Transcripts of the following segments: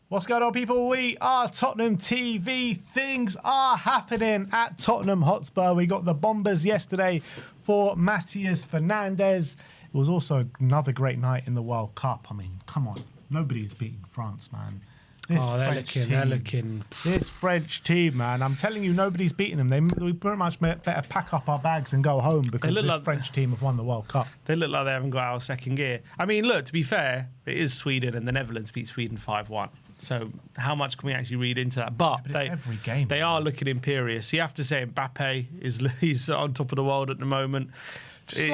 What's going on, people? We are Tottenham TV. Things are happening at Tottenham Hotspur. We got the Bombers yesterday for Matheus Fernandes. It was also another great night in the World Cup. I mean, come on. Nobody is beating France, man. They're looking. This French team, man. I'm telling you, nobody's beating them. We pretty much better pack up our bags and go home because this French team have won the World Cup. They look like they haven't got out of second gear. I mean, look, to be fair, it is Sweden and the Netherlands beat Sweden 5-1. So how much can we actually read into that? But it's every game. They are looking imperious. You have to say Mbappe he's on top of the world at the moment. Just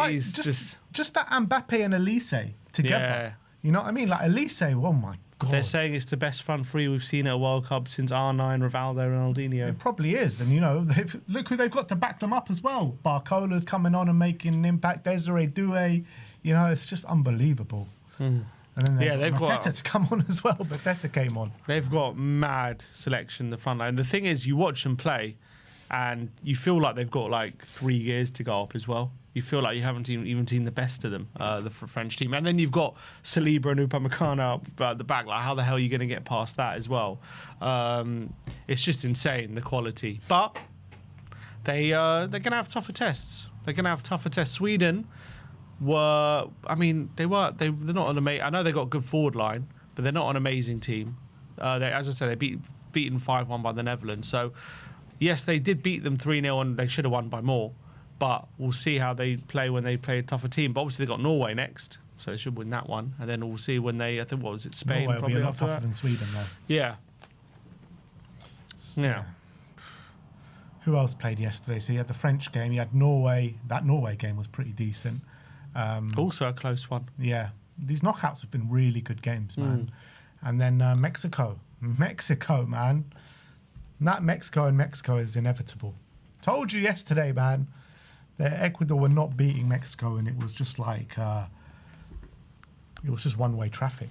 that Mbappe and Elise together. Yeah. You know what I mean? Like Elise, oh my God. They're saying it's the best front three we've seen at a World Cup since R9, Rivaldo, and Ronaldinho. It probably is. And, you know, look who they've got to back them up as well. Barcola's coming on and making an impact. Desiree Doué. You know, it's just unbelievable. And then they've got Mateta to come on as well. Mateta came on. They've got mad selection in the front line. The thing is, you watch them play and you feel like they've got like 3 years to go up as well. You feel like you haven't even seen the best of them, the French team. And then you've got Saliba and Upamecano at the back. Like, how the hell are you going to get past that as well? It's just insane, the quality. But they're going to have tougher tests. Sweden were, I mean, they're not an amazing. I know they got a good forward line, but they're not an amazing team. As I said, they beaten 5-1 by the Netherlands. So yes, they did beat them 3-0, and they should have won by more. But we'll see how they play when they play a tougher team. But obviously they got Norway next, so they should win that one. And then we'll see when they, I think, what was it, Spain? Norway will probably be a lot tougher than Sweden, though. Yeah. Yeah. Who else played yesterday? So you had the French game, you had Norway. That Norway game was pretty decent. Also a close one. Yeah. These knockouts have been really good games, man. And then Mexico. Mexico, man. That Mexico is inevitable. Told you yesterday, man, that Ecuador were not beating Mexico, and it was just like it was just one-way traffic.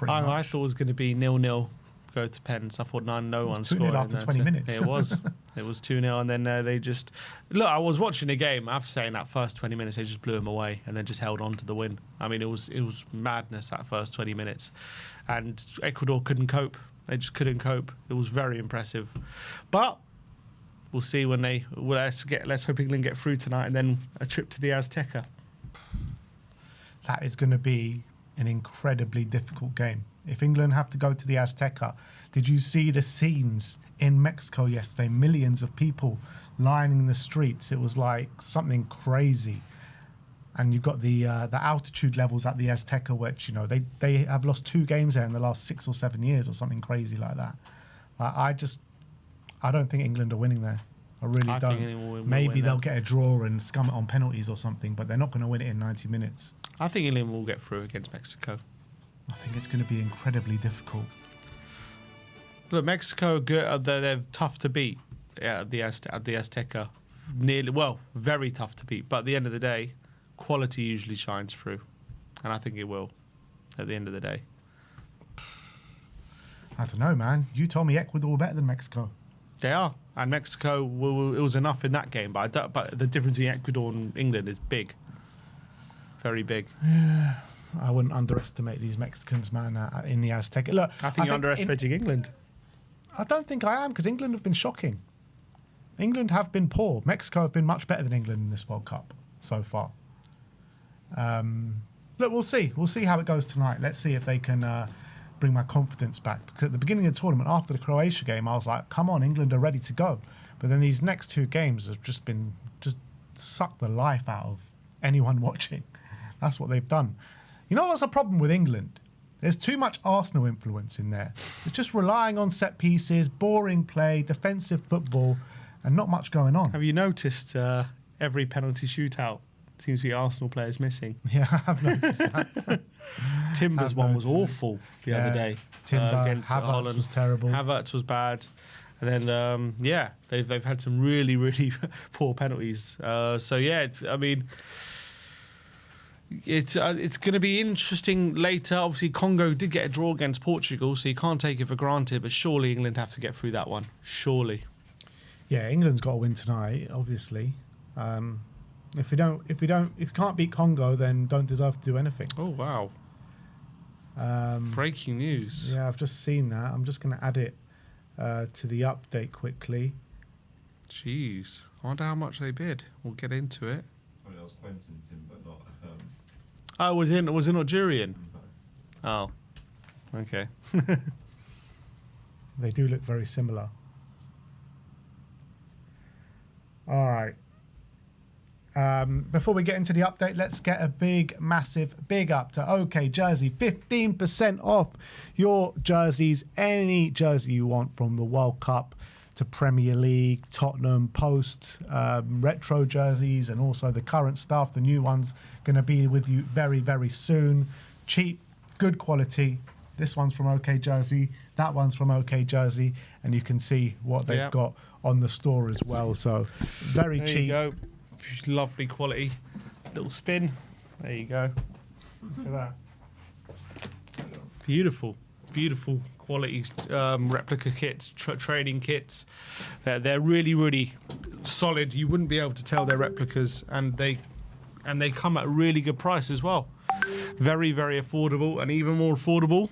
I thought it was going to be 0-0, go to pens. I thought no one scored after 20 minutes. It was 2-0, and then they just look. I was watching the game. I have to say, in that first 20 minutes, they just blew them away, and then just held on to the win. I mean, it was madness that first 20 minutes, and Ecuador couldn't cope. They just couldn't cope. It was very impressive, but. We'll see when they. Let's hope England get through tonight, and then a trip to the Azteca. That is going to be an incredibly difficult game. If England have to go to the Azteca, did you see the scenes in Mexico yesterday? Millions of people lining the streets. It was like something crazy. And you've got the altitude levels at the Azteca, which, you know, they have lost 2 games there in the last 6 or 7 years or something crazy like that. I don't think England are winning there. I really don't. Maybe they'll get a draw and scum it on penalties or something, but they're not going to win it in 90 minutes. I think England will get through against Mexico. I think it's going to be incredibly difficult. Look, Mexico, they're tough to beat at the Azteca. Very tough to beat. But at the end of the day, quality usually shines through. And I think it will at the end of the day. I don't know, man. You told me Ecuador were better than Mexico. They are, and Mexico, it was enough in that game. But the difference between Ecuador and England is big, very big. Yeah, I wouldn't underestimate these Mexicans, man, in the Azteca. Look, I think you're underestimating England. I don't think I am, because England have been shocking. England have been poor. Mexico have been much better than England in this World Cup so far. Look, we'll see. We'll see how it goes tonight. Let's see if they can. Bring my confidence back, because at the beginning of the tournament, after the Croatia game, I was like, come on, England are ready to go. But then these next 2 games have just sucked the life out of anyone watching. That's what they've done. You know what's a problem with England? There's too much Arsenal influence in there. It's just relying on set pieces, boring play, defensive football, and not much going on. Have you noticed every penalty shootout seems to be Arsenal players missing? Yeah, I have noticed that. Timber's one was awful the other day. Against Havertz Holland. Was terrible. Havertz was bad. And then, they've had some really, really poor penalties. It's going to be interesting later. Obviously, Congo did get a draw against Portugal, so you can't take it for granted. But surely England have to get through that one. Surely. Yeah, England's got to win tonight, obviously. If you can't beat Congo, then don't deserve to do anything. Oh wow! Breaking news. Yeah, I've just seen that. I'm just going to add it to the update quickly. Jeez. I wonder how much they bid. We'll get into it. I mean, I was Quentin's in, but not. Oh, was it not Jurian? No. Oh. Okay. They do look very similar. All right. Before we get into the update, let's get a massive big up to OK Jersey. 15% off your jerseys, any jersey you want, from the World Cup to Premier League, Tottenham, post, retro jerseys, and also the current stuff. The new one's going to be with you very, very soon. Cheap, good quality. This one's from OK Jersey. That one's from OK Jersey. And you can see what they've got on the store as well. So very cheap. There you go. Lovely quality. Little spin. There you go. Look at that. Beautiful. Beautiful quality replica kits, training kits. They're really, really solid. You wouldn't be able to tell they're replicas, and they come at a really good price as well. Very, very affordable, and even more affordable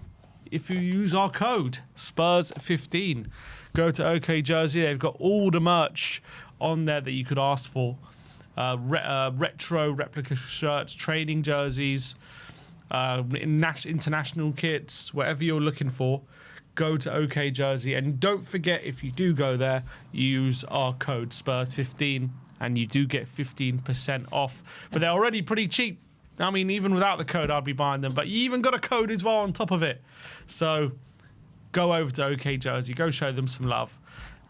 if you use our code Spurs15. Go to OK Jersey. They've got all the merch on there that you could ask for. Retro replica shirts, training jerseys, international kits, whatever you're looking for, go to OK Jersey. And don't forget, if you do go there, use our code Spurs15 and you do get 15% off. But they're already pretty cheap. I mean, even without the code, I'd be buying them. But you even got a code as well on top of it. So go over to OK Jersey, go show them some love,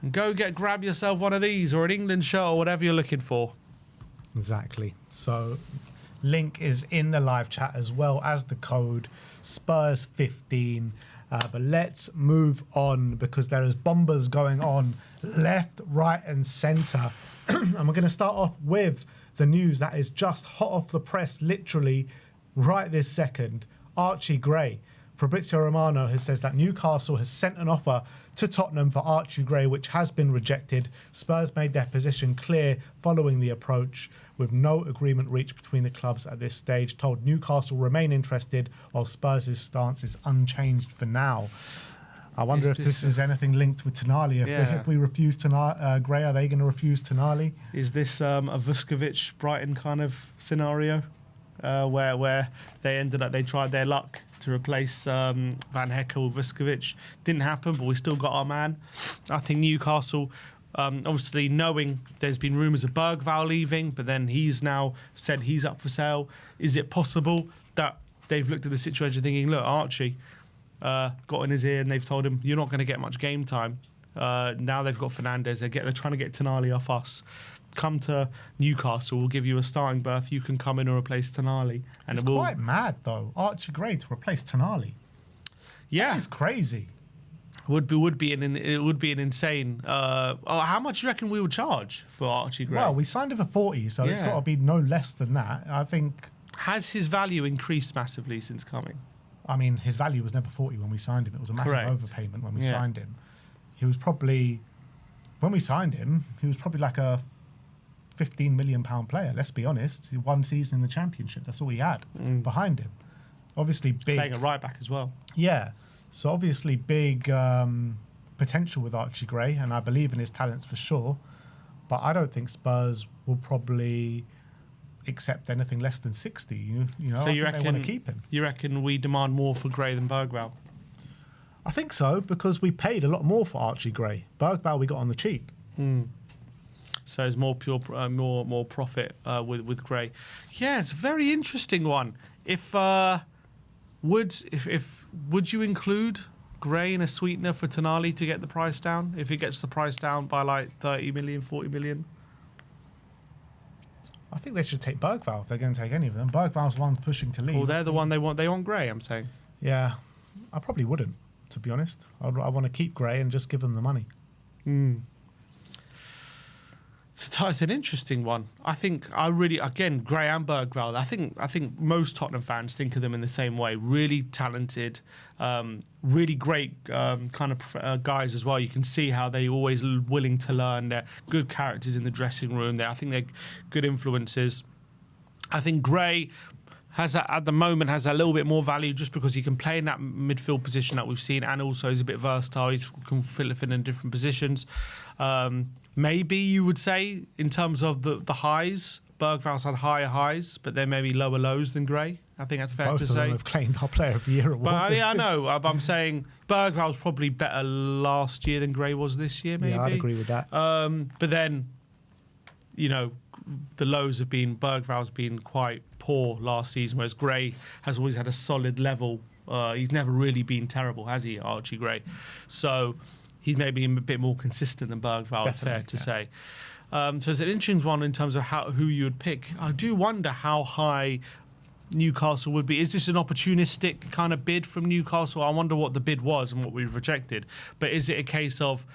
and go grab yourself one of these, or an England shirt, or whatever you're looking for. Exactly. So link is in the live chat, as well as the code Spurs15. But let's move on, because there is bombers going on left, right and centre. And we're going to start off with the news that is just hot off the press, literally right this second. Archie Gray. Fabrizio Romano has says that Newcastle has sent an offer to Tottenham for Archie Gray, which has been rejected. Spurs made their position clear following the approach, with no agreement reached between the clubs at this stage. Told Newcastle remain interested, while Spurs' stance is unchanged for now. I wonder if this is anything linked with Tonali. If we refuse Gray, are they going to refuse Tonali? Is this a Vuskovic Brighton kind of scenario, where they tried their luck to replace Van Heckel with Vuskovic? Didn't happen, but we still got our man. I think Newcastle, obviously knowing there's been rumours of Bergvall leaving, but then he's now said he's up for sale. Is it possible that they've looked at the situation thinking, look, Archie got in his ear and they've told him, you're not going to get much game time. Now they've got Fernandes. They're trying to get Tonali off us. Come to Newcastle, we'll give you a starting berth. You can come in and replace Tonali. And it's quite mad, though. Archie Gray to replace Tonali. Yeah, it's crazy. It would be an insane. How much do you reckon we would charge for Archie Gray? Well, we signed him for 40, so it's got to be no less than that. I think. Has his value increased massively since coming? I mean, his value was never 40 when we signed him. It was a massive overpayment when we signed him. He was probably, when we signed him, he was probably like a £15 million player, let's be honest. One season in the Championship, that's all he had behind him. Obviously big. Playing a right back as well. Yeah. So obviously big potential with Archie Gray, and I believe in his talents for sure. But I don't think Spurs will probably accept anything less than 60. You know, so I think they want to keep him. You reckon we demand more for Gray than Bergvall? I think so, because we paid a lot more for Archie Gray. Bergvall we got on the cheap. So it's more pure, more profit with Gray. Yeah, it's a very interesting one. Would you include Gray in a sweetener for Tonali to get the price down? If it gets the price down by like 30 million, 40 million? I think they should take Bergvall if they're going to take any of them. Bergvall's the one pushing to leave. Well, they're the one they want. They want Gray, I'm saying. Yeah, I probably wouldn't, to be honest. I want to keep Gray and just give them the money. So it's an interesting one. I think again, Gray and Bergvall, I think most Tottenham fans think of them in the same way. Really talented, really great kind of guys as well. You can see how they're always willing to learn. They're good characters in the dressing room. I think they're good influences. I think Gray has that at the moment has a little bit more value just because he can play in that midfield position that we've seen, and also he's a bit versatile. He can fill in different positions. Maybe you would say in terms of the highs, Bergval's had higher highs, but then maybe lower lows than Gray. I think that's fair Both to of say. them have claimed our Player of the Year award. But yeah, I know. I'm saying Bergval was probably better last year than Gray was this year. Maybe. Yeah, I'd agree with that. But then, you know, the lows have been Bergval's been quite poor last season, whereas Gray has always had a solid level. He's never really been terrible, has he, Archie Gray? So he's maybe a bit more consistent than Bergval. It's fair to say. So it's an interesting one in terms of who you would pick. I do wonder how high Newcastle would be. Is this an opportunistic kind of bid from Newcastle? I wonder what the bid was and what we've rejected. But is it a case of,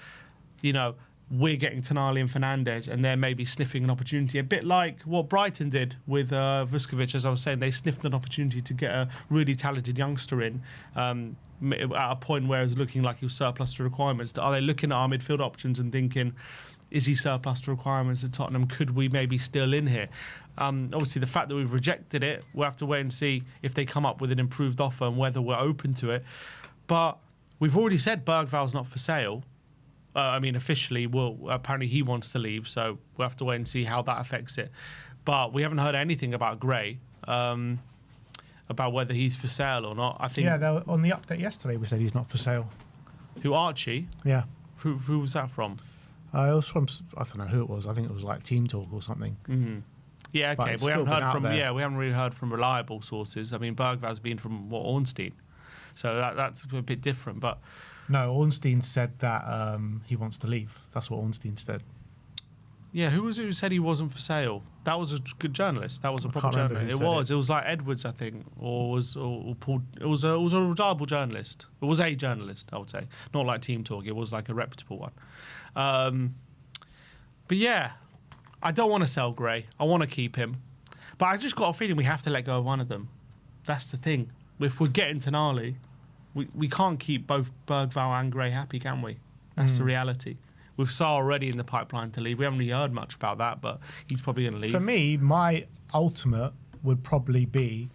you know, we're getting Tonali and Fernandes and they're maybe sniffing an opportunity, a bit like what Brighton did with Vuskovic, as I was saying. They sniffed an opportunity to get a really talented youngster in at a point where it was looking like he was surplus to requirements. Are they looking at our midfield options and thinking, is he surplus to requirements at Tottenham? Could we maybe still in here? Obviously, the fact that we've rejected it, we'll have to wait and see if they come up with an improved offer and whether we're open to it. But we've already said Bergval's not for sale. I mean, officially, apparently he wants to leave, so we'll have to wait and see how that affects it. But we haven't heard anything about Gray, about whether he's for sale or not. I think. Yeah, on the update yesterday, we said he's not for sale. Who, Archie? Yeah. Who was that from? It was from, I don't know who it was. I think it was like Team Talk or something. Mm-hmm. Yeah, okay. But But we haven't still heard been out from. there. Yeah, we haven't really heard from reliable sources. I mean, Bergval's been from Ornstein, so that's a bit different. But No, Ornstein said that he wants to leave. That's what Ornstein said. yeah, who was it who said he wasn't for sale? That was a good journalist. That was a proper can't remember journalist. who It said was like Edwards, I think, or Paul. It was a reliable journalist. It was a journalist, I would say, not like Team Talk. It was like a reputable one. But yeah, I don't want to sell Gray. I want to keep him. But I just got a feeling we have to let go of one of them. That's the thing. If we're getting Tonali, we can't keep both Bergval and Gray happy, can we? That's the reality. With Sarr already in the pipeline to leave. We haven't really heard much about that, but he's probably going to leave. For me, my ultimate would probably be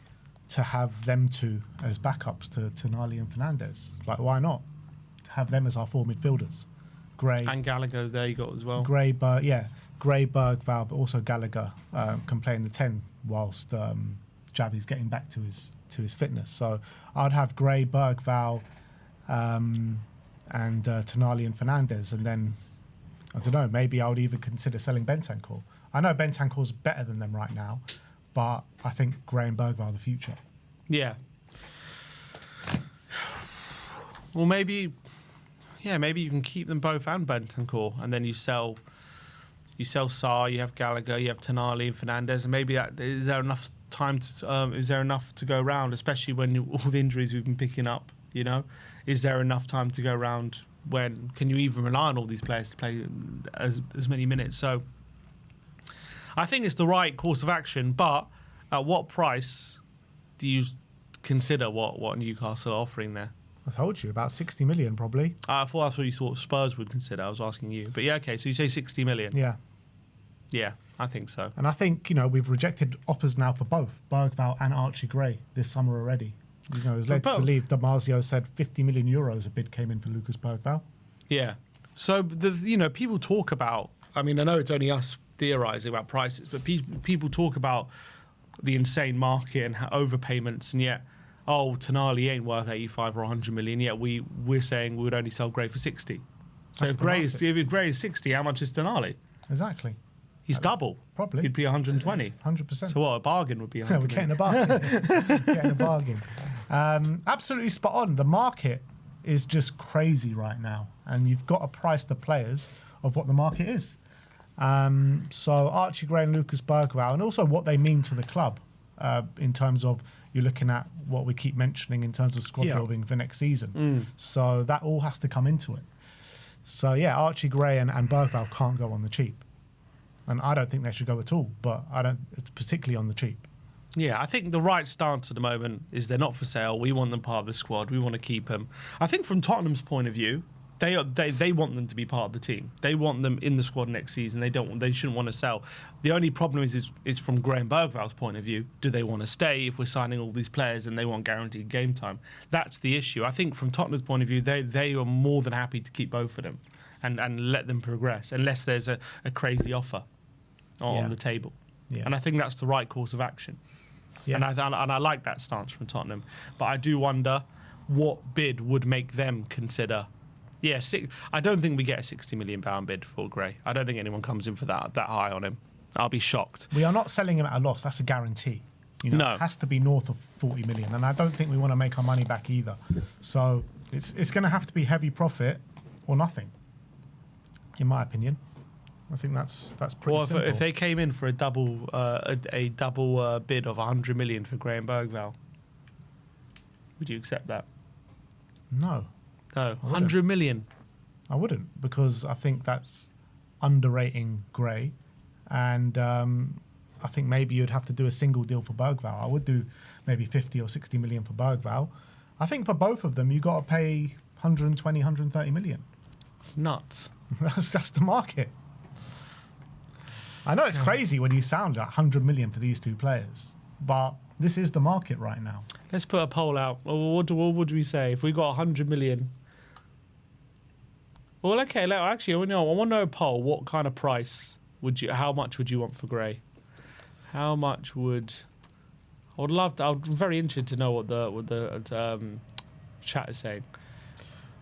to have them two as backups to Tonali and Fernandes. Like, why not? To have them as our four midfielders. Gray. And Gallagher, there you got as well. Gray, Bergval, but also Gallagher can play in the 10 whilst Javi's getting back to his fitness. So I'd have Gray, Bergval, and Tonali and Fernandes, and then I don't know. Maybe I would even consider selling Bentancur. I know Bentancur's better than them right now, but I think Gray and Bergval are the future. Yeah. Well, maybe you can keep them both and Bentancur, and then you sell Sarr, you have Gallagher, you have Tonali and Fernandes, and maybe is there enough time to is there enough to go around, especially when all the injuries we've been picking up, you know? Is there enough time to go around when can you even rely on all these players to play as many minutes? So I think it's the right course of action, but at what price do you consider what Newcastle are offering there? I told you, about 60 million probably. I thought you thought Spurs would consider. I was asking you. But yeah, okay, so you say 60 million. Yeah. Yeah, I think so. And I think, we've rejected offers now for both Bergval and Archie Gray this summer already. It's led to believe Damasio said 50 million euros a bid came in for Lucas Bergval. Yeah. So, people talk about, I mean, I know it's only us theorising about prices, but people talk about the insane market and overpayments, and yet, Tonali ain't worth 85 or 100 million, yet we're saying we would only sell Gray for 60. So if Gray is 60, how much is Tonali? Exactly. He's double. Probably. He'd be 120. 100%. So what, a bargain would be 100 We're getting a bargain. Getting a bargain. Absolutely spot on. The market is just crazy right now, and you've got to price the players of what the market is. So Archie Gray and Lucas Bergval, and also what they mean to the club in terms of you're looking at what we keep mentioning in terms of squad building for next season. So that all has to come into it. So yeah, Archie Gray and Bergval can't go on the cheap. And I don't think they should go at all, but I don't, particularly on the cheap. Yeah, I think the right stance at the moment is they're not for sale. We want them part of the squad. We want to keep them. I think from Tottenham's point of view, they want them to be part of the team. They want them in the squad next season. They shouldn't want to sell. The only problem is from Graham Bergval's point of view. Do they want to stay if we're signing all these players and they want guaranteed game time? That's the issue. I think from Tottenham's point of view, they are more than happy to keep both of them and let them progress, unless there's a crazy offer on the table. Yeah. And I think that's the right course of action. Yeah. And I like that stance from Tottenham. But I do wonder what bid would make them consider. Yeah, I don't think we get a £60 million bid for Gray. I don't think anyone comes in for that high on him. I'll be shocked. We are not selling him at a loss. That's a guarantee. No. It has to be north of 40 million. And I don't think we want to make our money back either. So it's going to have to be heavy profit or nothing, in my opinion. I think that's pretty simple. If they came in for a double bid of 100 million for Graham Bergval, would you accept that? No. No, 100 million. I wouldn't, because I think that's underrating Gray, and I think maybe you'd have to do a single deal for Bergval. I would do maybe 50 or 60 million for Bergval. I think for both of them, you got to pay 120, 130 million. It's nuts. That's the market. I know it's crazy when you sound like 100 million for these two players, but this is the market right now. Let's put a poll out. What would we say if we got 100 million? Well, okay. Actually, I want to know a poll. What kind of price how much would you want for Gray? How much would? I would love to. I'm very interested to know what the chat is saying.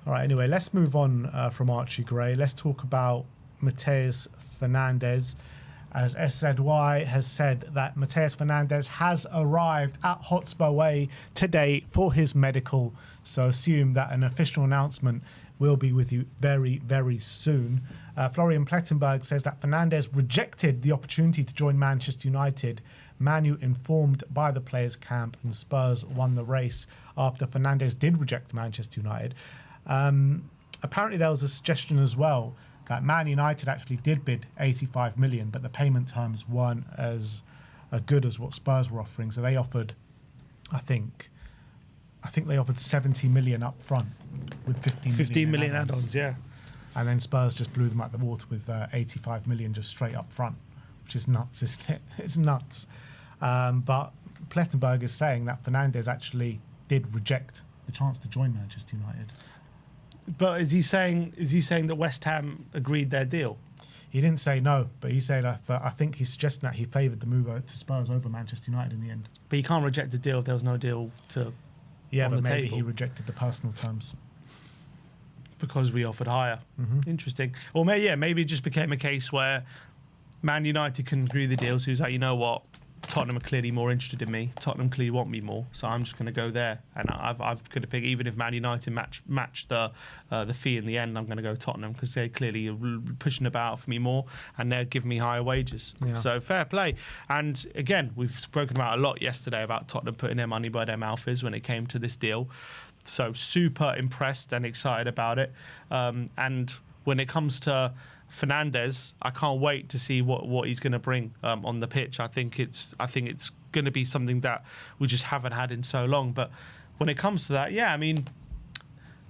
All right. Anyway, let's move on from Archie Gray. Let's talk about Mateus Fernandes. As SZY has said that Mateus Fernandes has arrived at Hotspur Way today for his medical. So assume that an official announcement will be with you very, very soon. Florian Plettenberg says that Fernandes rejected the opportunity to join Manchester United. Manu informed by the players' camp, and Spurs won the race after Fernandes did reject Manchester United. Apparently there was a suggestion as well that Man United actually did bid 85 million, but the payment terms weren't as good as what Spurs were offering. So they offered, I think they offered 70 million up front with 15 million add-ons, yeah. And then Spurs just blew them out the water with 85 million just straight up front, which is nuts, isn't it? It's nuts. But Plettenberg is saying that Fernandes actually did reject the chance to join Manchester United. But is he saying that West Ham agreed their deal? He didn't say no, but he said I think he's suggesting that he favoured the move to Spurs over Manchester United in the end. But you can't reject a deal if there was no deal to. Yeah, but maybe he rejected the personal terms because we offered higher. Mm-hmm. Interesting. Or maybe it just became a case where Man United couldn't agree the deal, so he was like, you know what? Tottenham are clearly more interested in me. Tottenham clearly want me more, so I'm just going to go there. And I've could have picked, even if Man United match the fee in the end, I'm going to go Tottenham because they clearly are pushing about for me more, and they're giving me higher wages. Yeah. So fair play. And again, we've spoken about a lot yesterday about Tottenham putting their money where their mouth is when it came to this deal. So super impressed and excited about it. And when it comes to Fernandes, I can't wait to see what he's going to bring on the pitch. I think it's going to be something that we just haven't had in so long. But when it comes to that, yeah, I mean,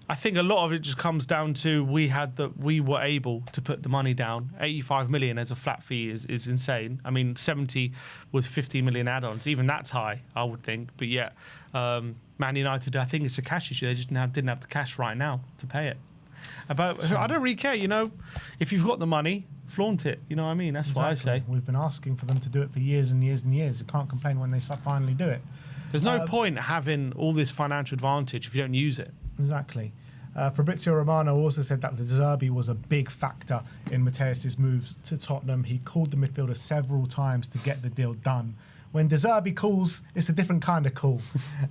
I think a lot of it just comes down to we were able to put the money down. 85 million as a flat fee is insane. I mean, 70 with 15 million add-ons, even that's high, I would think. But yeah, Man United, I think it's a cash issue. They just didn't have the cash right now to pay it. I don't really care, if you've got the money, flaunt it, you know what I mean? That's what I say. We've been asking for them to do it for years and years and years. You can't complain when they finally do it. There's no point having all this financial advantage if you don't use it. Exactly. Fabrizio Romano also said that the De Zerbi was a big factor in Mateus's moves to Tottenham. He called the midfielder several times to get the deal done. When De Zerbi calls, it's a different kind of call.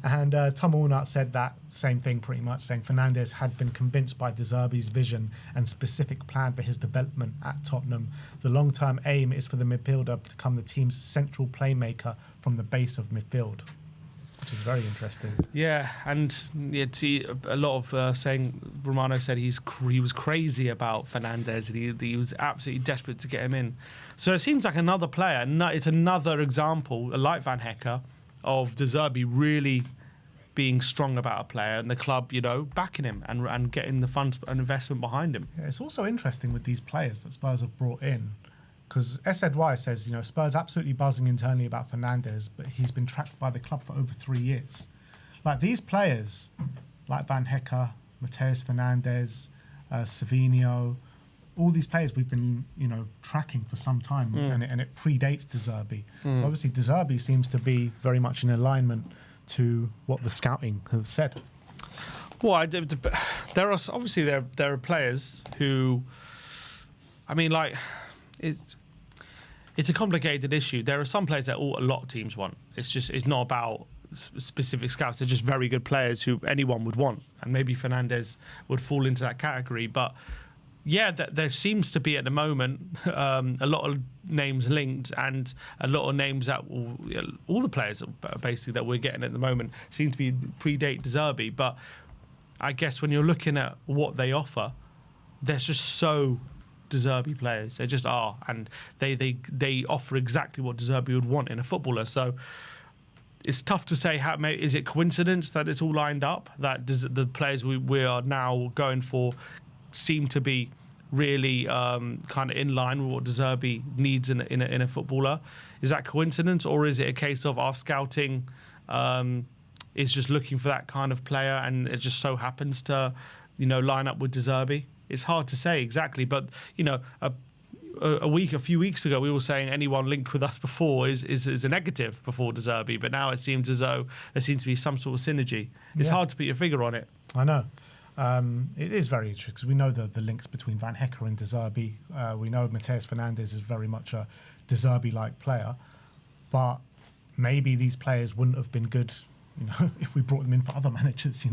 And Tom Allnut said that same thing pretty much, saying Fernandes had been convinced by De Zerbi's vision and specific plan for his development at Tottenham. The long-term aim is for the midfielder to become the team's central playmaker from the base of midfield, which is very interesting. Yeah, and a lot of saying Romano said he was crazy about Fernandes and he was absolutely desperate to get him in. So it seems like another player. It's another example, like Van Hecke, of De Zerbi really being strong about a player and the club, backing him and getting the funds and investment behind him. Yeah, it's also interesting with these players that Spurs have brought in, because SZY says, Spurs absolutely buzzing internally about Fernandes, but he's been tracked by the club for over 3 years. Like these players, like Van Hecke, Mateus Fernandes, Savinho, all these players we've been, tracking for some time, and it predates De Zerbi. So obviously De Zerbi seems to be very much in alignment to what the scouting have said. Well, there are obviously there are players who, it's a complicated issue. There are some players that a lot of teams want. It's not about specific scouts. They're just very good players who anyone would want, and maybe Fernandes would fall into that category. But yeah, there seems to be at the moment a lot of names linked, and a lot of names that all the players basically that we're getting at the moment seem to be predate De Zerbi. But I guess when you're looking at what they offer, there's just so De Zerbi players. They just are, and they offer exactly what De Zerbi would want in a footballer. So it's tough to say. Is it coincidence that it's all lined up, that the players we are now going for seem to be really kind of in line with what De Zerbi needs in a footballer? Is that coincidence, or is it a case of our scouting is just looking for that kind of player, and it just so happens to line up with De Zerbi? It's hard to say exactly, but a few weeks ago we were saying anyone linked with us before is a negative before De Zerbi, but now it seems as though there seems to be some sort of synergy. It's hard to put your figure on it. I know. It is very interesting because we know the links between Van Hecke and De Zerbi. We know Mateus Fernandes is very much a De Zerbi-like player, but maybe these players wouldn't have been good, if we brought them in for other managers.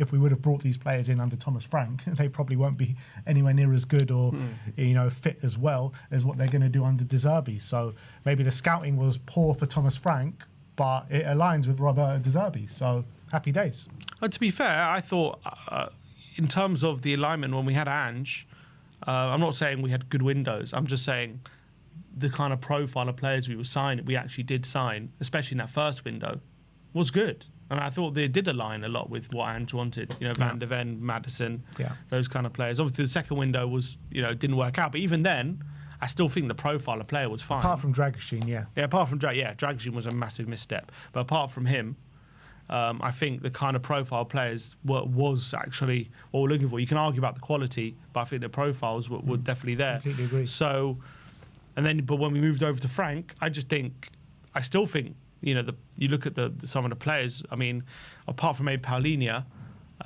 If we would have brought these players in under Thomas Frank, they probably won't be anywhere near as good or fit as well as what they're going to do under De Zerbi. So maybe the scouting was poor for Thomas Frank, but it aligns with Roberto De Zerbi. So happy days. To be fair, I thought in terms of the alignment when we had Ange, I'm not saying we had good windows. I'm just saying the kind of profile of players we actually did sign, especially in that first window, was good. And I thought they did align a lot with what Ange wanted. Van der Ven, Maddison, those kind of players. Obviously, the second window was, didn't work out. But even then, I still think the profile of player was fine. Apart from Dragusin, yeah. Yeah, apart from Dragusin was a massive misstep. But apart from him, I think the kind of profile players was actually what we're looking for. You can argue about the quality, but I think the profiles were definitely there. Completely agree. So, but when we moved over to Frank, I still think, you look at some of the players. I mean, apart from maybe Paulinho,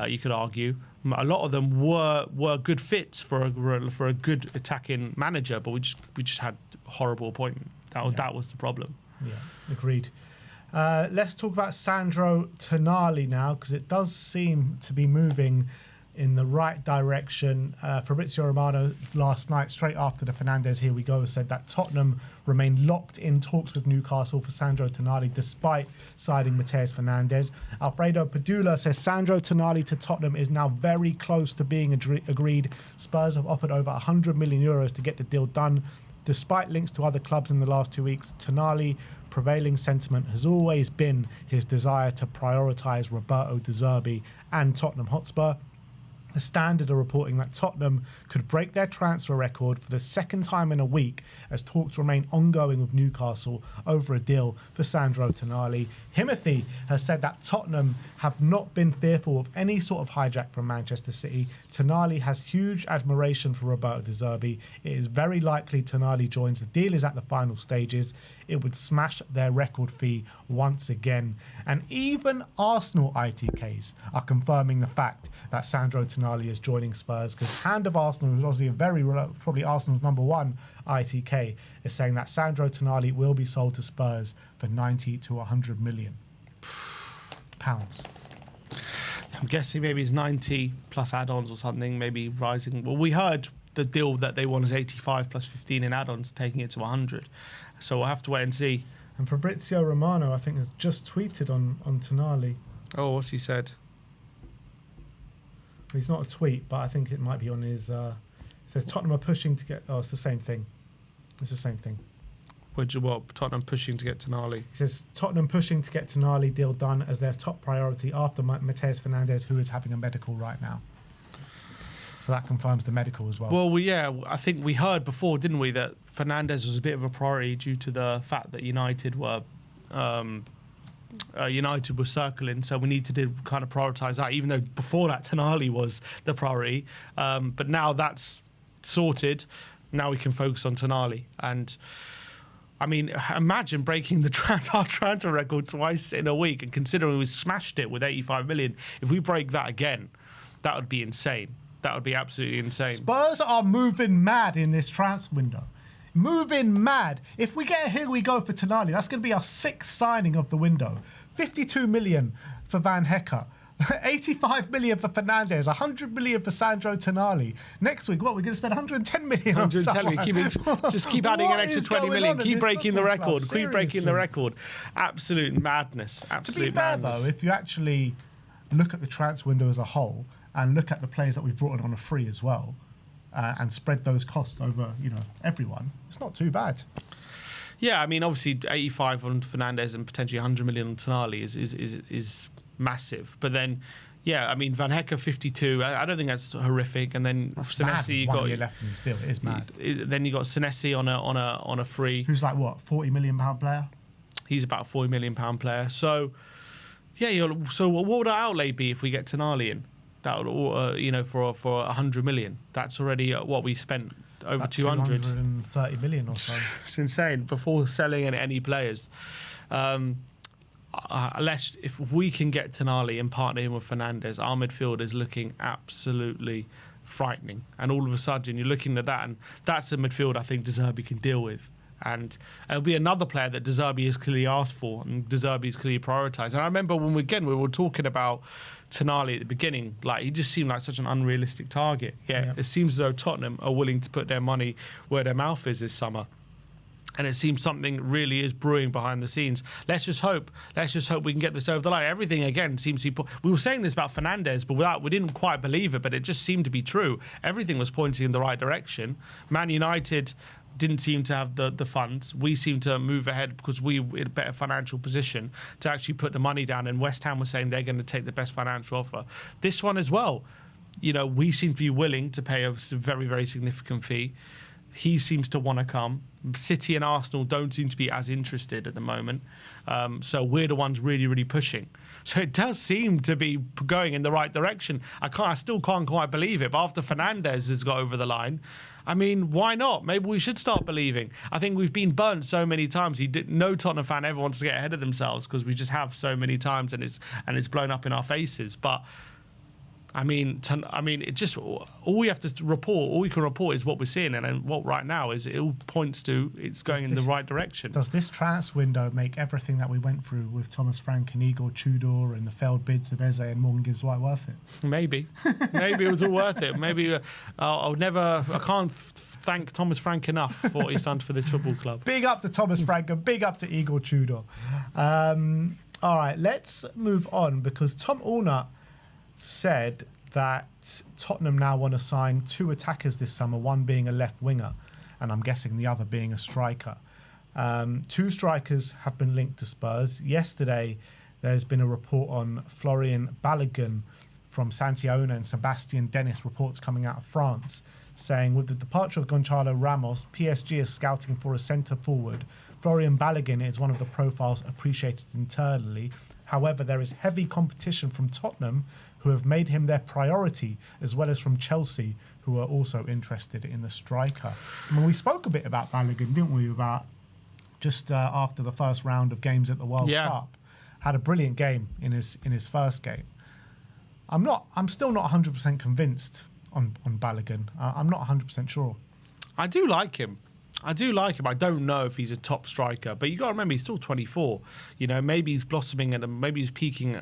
you could argue a lot of them were good fits for a good attacking manager, but we just had horrible appointment. That was the problem. Yeah, agreed. Let's talk about Sandro Tonali now, because it does seem to be moving in the right direction. Fabrizio Romano last night, straight after the Fernandes Here We Go, said that Tottenham remained locked in talks with Newcastle for Sandro Tonali despite siding Mateus Fernandes. Alfredo Padula says Sandro Tonali to Tottenham is now very close to being agreed. Spurs have offered over 100 million euros to get the deal done. Despite links to other clubs in the last 2 weeks, Tonali prevailing sentiment has always been his desire to prioritise Roberto De Zerbi and Tottenham Hotspur. The Standard are reporting that Tottenham could break their transfer record for the second time in a week as talks remain ongoing with Newcastle over a deal for Sandro Tonali. Himothy has said that Tottenham have not been fearful of any sort of hijack from Manchester City. Tonali has huge admiration for Roberto De Zerbi. It is very likely Tonali joins. The deal is at the final stages. It would smash their record fee once again. And even Arsenal ITKs are confirming the fact that Sandro Tonali is joining Spurs, because Hand of Arsenal, who's obviously probably Arsenal's number one ITK, is saying that Sandro Tonali will be sold to Spurs for 90 to 100 million pounds. I'm guessing maybe it's 90 plus add-ons or something, maybe rising. Well, we heard the deal that they want is 85 plus 15 in add-ons, taking it to 100. So we'll have to wait and see. And Fabrizio Romano, I think, has just tweeted on Tonali. Oh, what's he said? It's not a tweet, but I think it might be on his... it says Tottenham are pushing to get... Oh, it's the same thing. It's the same thing. What Tottenham pushing to get Tonali? He says Tottenham pushing to get Tonali deal done as their top priority after Mateus Fernandes, who is having a medical right now. So that confirms the medical as well. Well, yeah, I think we heard before, didn't we, that Fernandes was a bit of a priority due to the fact that United were circling, so we need to kind of prioritise that. Even though before that Tonali was the priority, but now that's sorted. Now we can focus on Tonali. And I mean, imagine breaking our transfer record twice in a week, and considering we smashed it with 85 million, if we break that again, that would be insane. That would be absolutely insane. Spurs are moving mad in this transfer window. Moving mad. If we get a here we go for Tonali, that's going to be our 6th signing of the window. 52 million for Van Hecker. 85 million for Fernandes, 100 million for Sandro Tonali. Next week, what, we're going to spend 110 million on someone? Just keep adding an extra 20 million. Keep breaking the record. Seriously. Keep breaking the record. Absolute madness. Absolute madness. To be fair, though, if you actually look at the transfer window as a whole and look at the players that we've brought in on a free as well, and spread those costs over, everyone, it's not too bad. Yeah, I mean, obviously 85 on Fernandes and potentially 100 million on Tonali is massive. But then, yeah, I mean, Van Hecker 52. I don't think that's horrific. And then Senesi, you got 1 year left in his deal. It is mad. Then you got Senesi on a free. Who's like what, £40 million player? He's about a £40 million player. So, yeah. So what would our outlay be if we get Tonali in? That would, for 100 million. That's already what we spent over about 200. 230 million or so. It's insane before selling any players. If we can get Tonali and partner him with Fernandes, our midfield is looking absolutely frightening. And all of a sudden, you're looking at that, and that's a midfield I think De Zerbi can deal with. And it'll be another player that De Zerbi has clearly asked for and De Zerbi has clearly prioritised. And I remember when we were talking about Tonali at the beginning, like he just seemed like such an unrealistic target. Yeah. It seems as though Tottenham are willing to put their money where their mouth is this summer. And it seems something really is brewing behind the scenes. Let's just hope we can get this over the line. Everything again seems to be. We were saying this about Fernandes, but we didn't quite believe it. But it just seemed to be true. Everything was pointing in the right direction. Man United didn't seem to have the funds. We seemed to move ahead because we were in a better financial position to actually put the money down. And West Ham was saying they're going to take the best financial offer. This one as well. We seem to be willing to pay a very, very significant fee. He seems to want to come. City and Arsenal don't seem to be as interested at the moment. So we're the ones really, really pushing. So it does seem to be going in the right direction. I still can't quite believe it. But after Fernandes has got over the line, I mean, why not? Maybe we should start believing. I think we've been burnt so many times. No Tottenham fan ever wants to get ahead of themselves because we just have so many times and it's blown up in our faces. But I mean, it just all we have to report, all we can report is what we're seeing, and what right now is it all points to it's going in the right direction. Does this transfer window make everything that we went through with Thomas Frank and Igor Tudor and the failed bids of Eze and Morgan Gibbs White worth it? Maybe it was all worth it. Maybe I can't thank Thomas Frank enough for what he's done for this football club. Big up to Thomas Frank and big up to Igor Tudor. All right, let's move on because Tom Allnut said that Tottenham now want to sign 2 attackers this summer, one being a left winger, and I'm guessing the other being a striker. 2 strikers have been linked to Spurs. Yesterday, there's been a report on Florian Balogun from Santiona and Sebastian Dennis, reports coming out of France, saying with the departure of Gonçalo Ramos, PSG is scouting for a centre forward. Florian Balogun is one of the profiles appreciated internally. However, there is heavy competition from Tottenham, who have made him their priority, as well as from Chelsea, who are also interested in the striker. I mean, we spoke a bit about Balogun, didn't we, about just after the first round of games at the World Cup. Had a brilliant game in his first game. I'm still not 100% convinced on Balogun. I'm not 100% sure. I do like him. I don't know if he's a top striker, but you got to remember he's still 24. Maybe he's blossoming and maybe he's peaking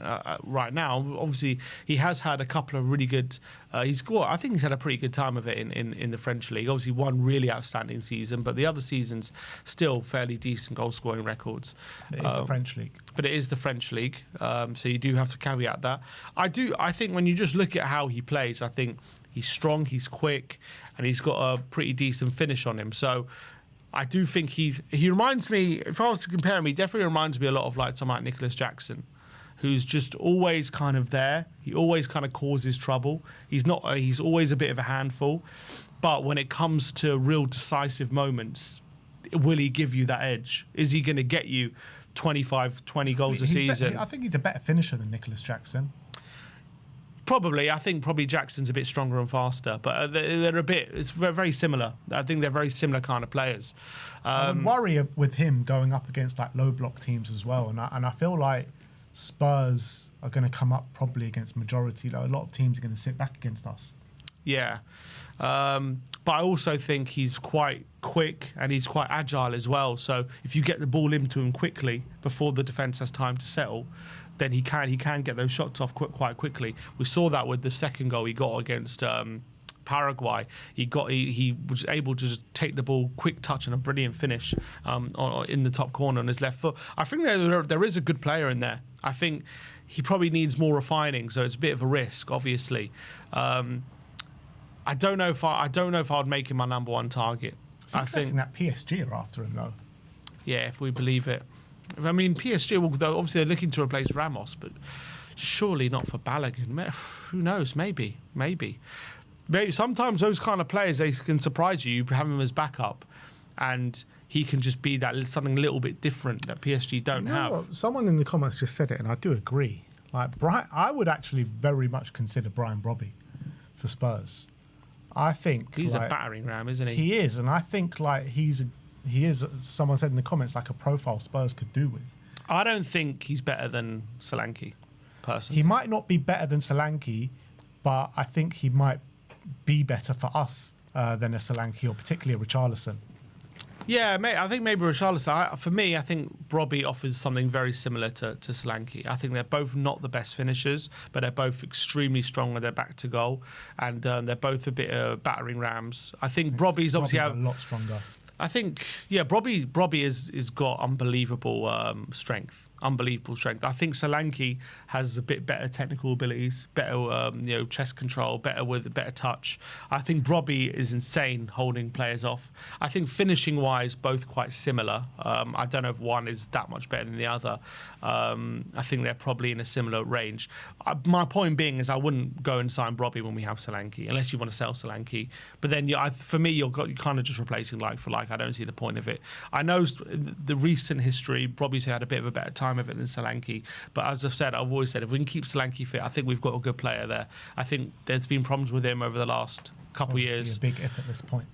right now. Obviously, he has had a couple of really good. I think he's had a pretty good time of it in the French league. Obviously, one really outstanding season, but the other seasons still fairly decent goal scoring records. It is the French league. But it is the French league, so you do have to caveat that. I think when you just look at how he plays, I think he's strong, he's quick, and he's got a pretty decent finish on him. So I do think he reminds me, if I was to compare him, he definitely reminds me a lot of like someone like Nicholas Jackson, who's just always kind of there. He always kind of causes trouble. He's always a bit of a handful. But when it comes to real decisive moments, will he give you that edge? Is he going to get you 25, 20 goals a season? I think he's a better finisher than Nicholas Jackson. Probably. I think probably Jackson's a bit stronger and faster, but they're a bit, it's very similar. I think they're very similar kind of players. I would worry with him going up against like low block teams as well. And I feel like Spurs are going to come up probably against majority. Like, a lot of teams are going to sit back against us. Yeah. But I also think he's quite quick and he's quite agile as well. So if you get the ball into him quickly before the defence has time to settle, then he can get those shots off quite quickly. We saw that with the second goal he got against Paraguay. He was able to just take the ball, quick touch and a brilliant finish in the top corner on his left foot. I think there is a good player in there. I think he probably needs more refining, so it's a bit of a risk, obviously. I don't know if I'd make him my number one target. It's interesting that PSG are after him though. Yeah, if we believe it. I mean, PSG will, though, obviously they're looking to replace Ramos, but surely not for Balogun. Who knows? Maybe. Sometimes those kind of players, they can surprise you. You have him as backup, and he can just be that something a little bit different that PSG don't have. What? Someone in the comments just said it, and I do agree. Like I would actually very much consider Brian Brobby for Spurs. I think he's a battering ram, isn't he? He is, and I think like he is. Someone said in the comments like a profile Spurs could do with. I don't think he's better than Solanke, personally. He might not be better than Solanke, but I think he might be better for us than a Solanke or particularly a Richarlison. Yeah, I think maybe Richarlison. For me, I think Brobby offers something very similar to Solanke. I think they're both not the best finishers, but they're both extremely strong when they're back to goal, and they're both a bit battering rams. I think Brobby's obviously a lot stronger. I think, yeah, Brobby is got unbelievable strength. Unbelievable strength. I think Solanke has a bit better technical abilities, better chest control, better touch. I think Brobby is insane holding players off. I think finishing wise, both quite similar. I don't know if one is that much better than the other. I think they're probably in a similar range. My point being is I wouldn't go and sign Brobby when we have Solanke, unless you want to sell Solanke. But then for me, you're kind of just replacing like for like. I don't see the point of it. I know the recent history, Brobby's had a bit of a better time of it than Solanke. But as I've always said, if we can keep Solanke fit, I think we've got a good player there. I think there's been problems with him over the last couple of years. A big if at this point.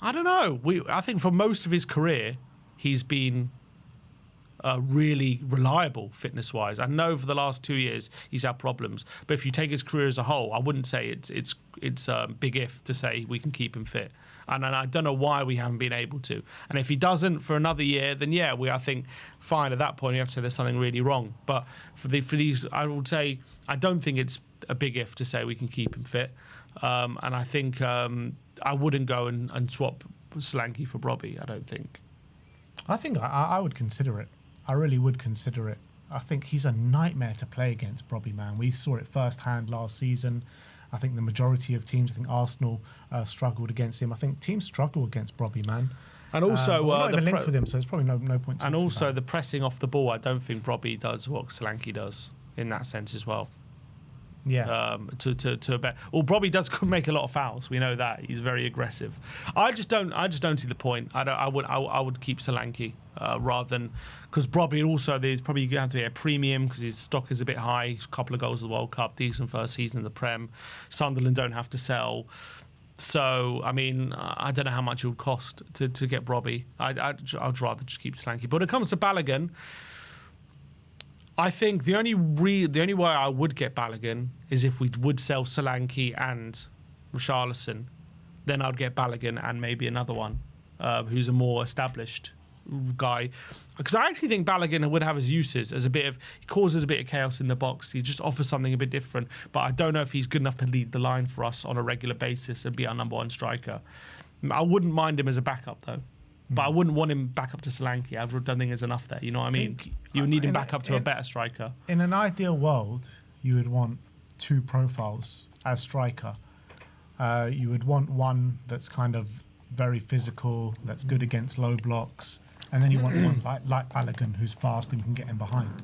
I don't know. I think for most of his career, he's been really reliable fitness-wise. I know for the last 2 years he's had problems, but if you take his career as a whole, I wouldn't say it's a big if to say we can keep him fit. And I don't know why we haven't been able to. And if he doesn't for another year, then yeah, I think fine. At that point, you have to say there's something really wrong. But for these, I would say I don't think it's a big if to say we can keep him fit. And I think I wouldn't go and swap Solanke for Brobby. I don't think. I think I would consider it. I really would consider it. I think he's a nightmare to play against, Brobby, man. We saw it firsthand last season. I think the majority of teams, I think Arsenal struggled against him. I think teams struggle against Brobby, man. And also, we're not even linked with him, so there's probably no point. And also, the pressing off the ball, I don't think Brobby does what Solanke does in that sense as well. Yeah. To a bet. Well, Brobby does make a lot of fouls. We know that he's very aggressive. I just don't see the point. I would keep Solanke rather than, because Brobby also there's probably going to have to be a premium because his stock is a bit high. A couple of goals in the World Cup, decent first season in the Prem. Sunderland don't have to sell. So, I mean, I don't know how much it would cost to get Brobby. I'd rather just keep Solanke. But when it comes to Balogun, I think the only way I would get Balogun is if we would sell Solanke and Richarlison. Then I'd get Balogun and maybe another one who's a more established guy. Because I actually think Balogun would have his uses as he causes a bit of chaos in the box. He just offers something a bit different. But I don't know if he's good enough to lead the line for us on a regular basis and be our number one striker. I wouldn't mind him as a backup though. But I wouldn't want him back up to Solanke. I don't think there's enough there. You know what I mean? You would need him back up to a better striker. In an ideal world, you would want two profiles as striker. You would want one that's kind of very physical, that's good against low blocks, and then you want one like Balogun who's fast and can get in behind.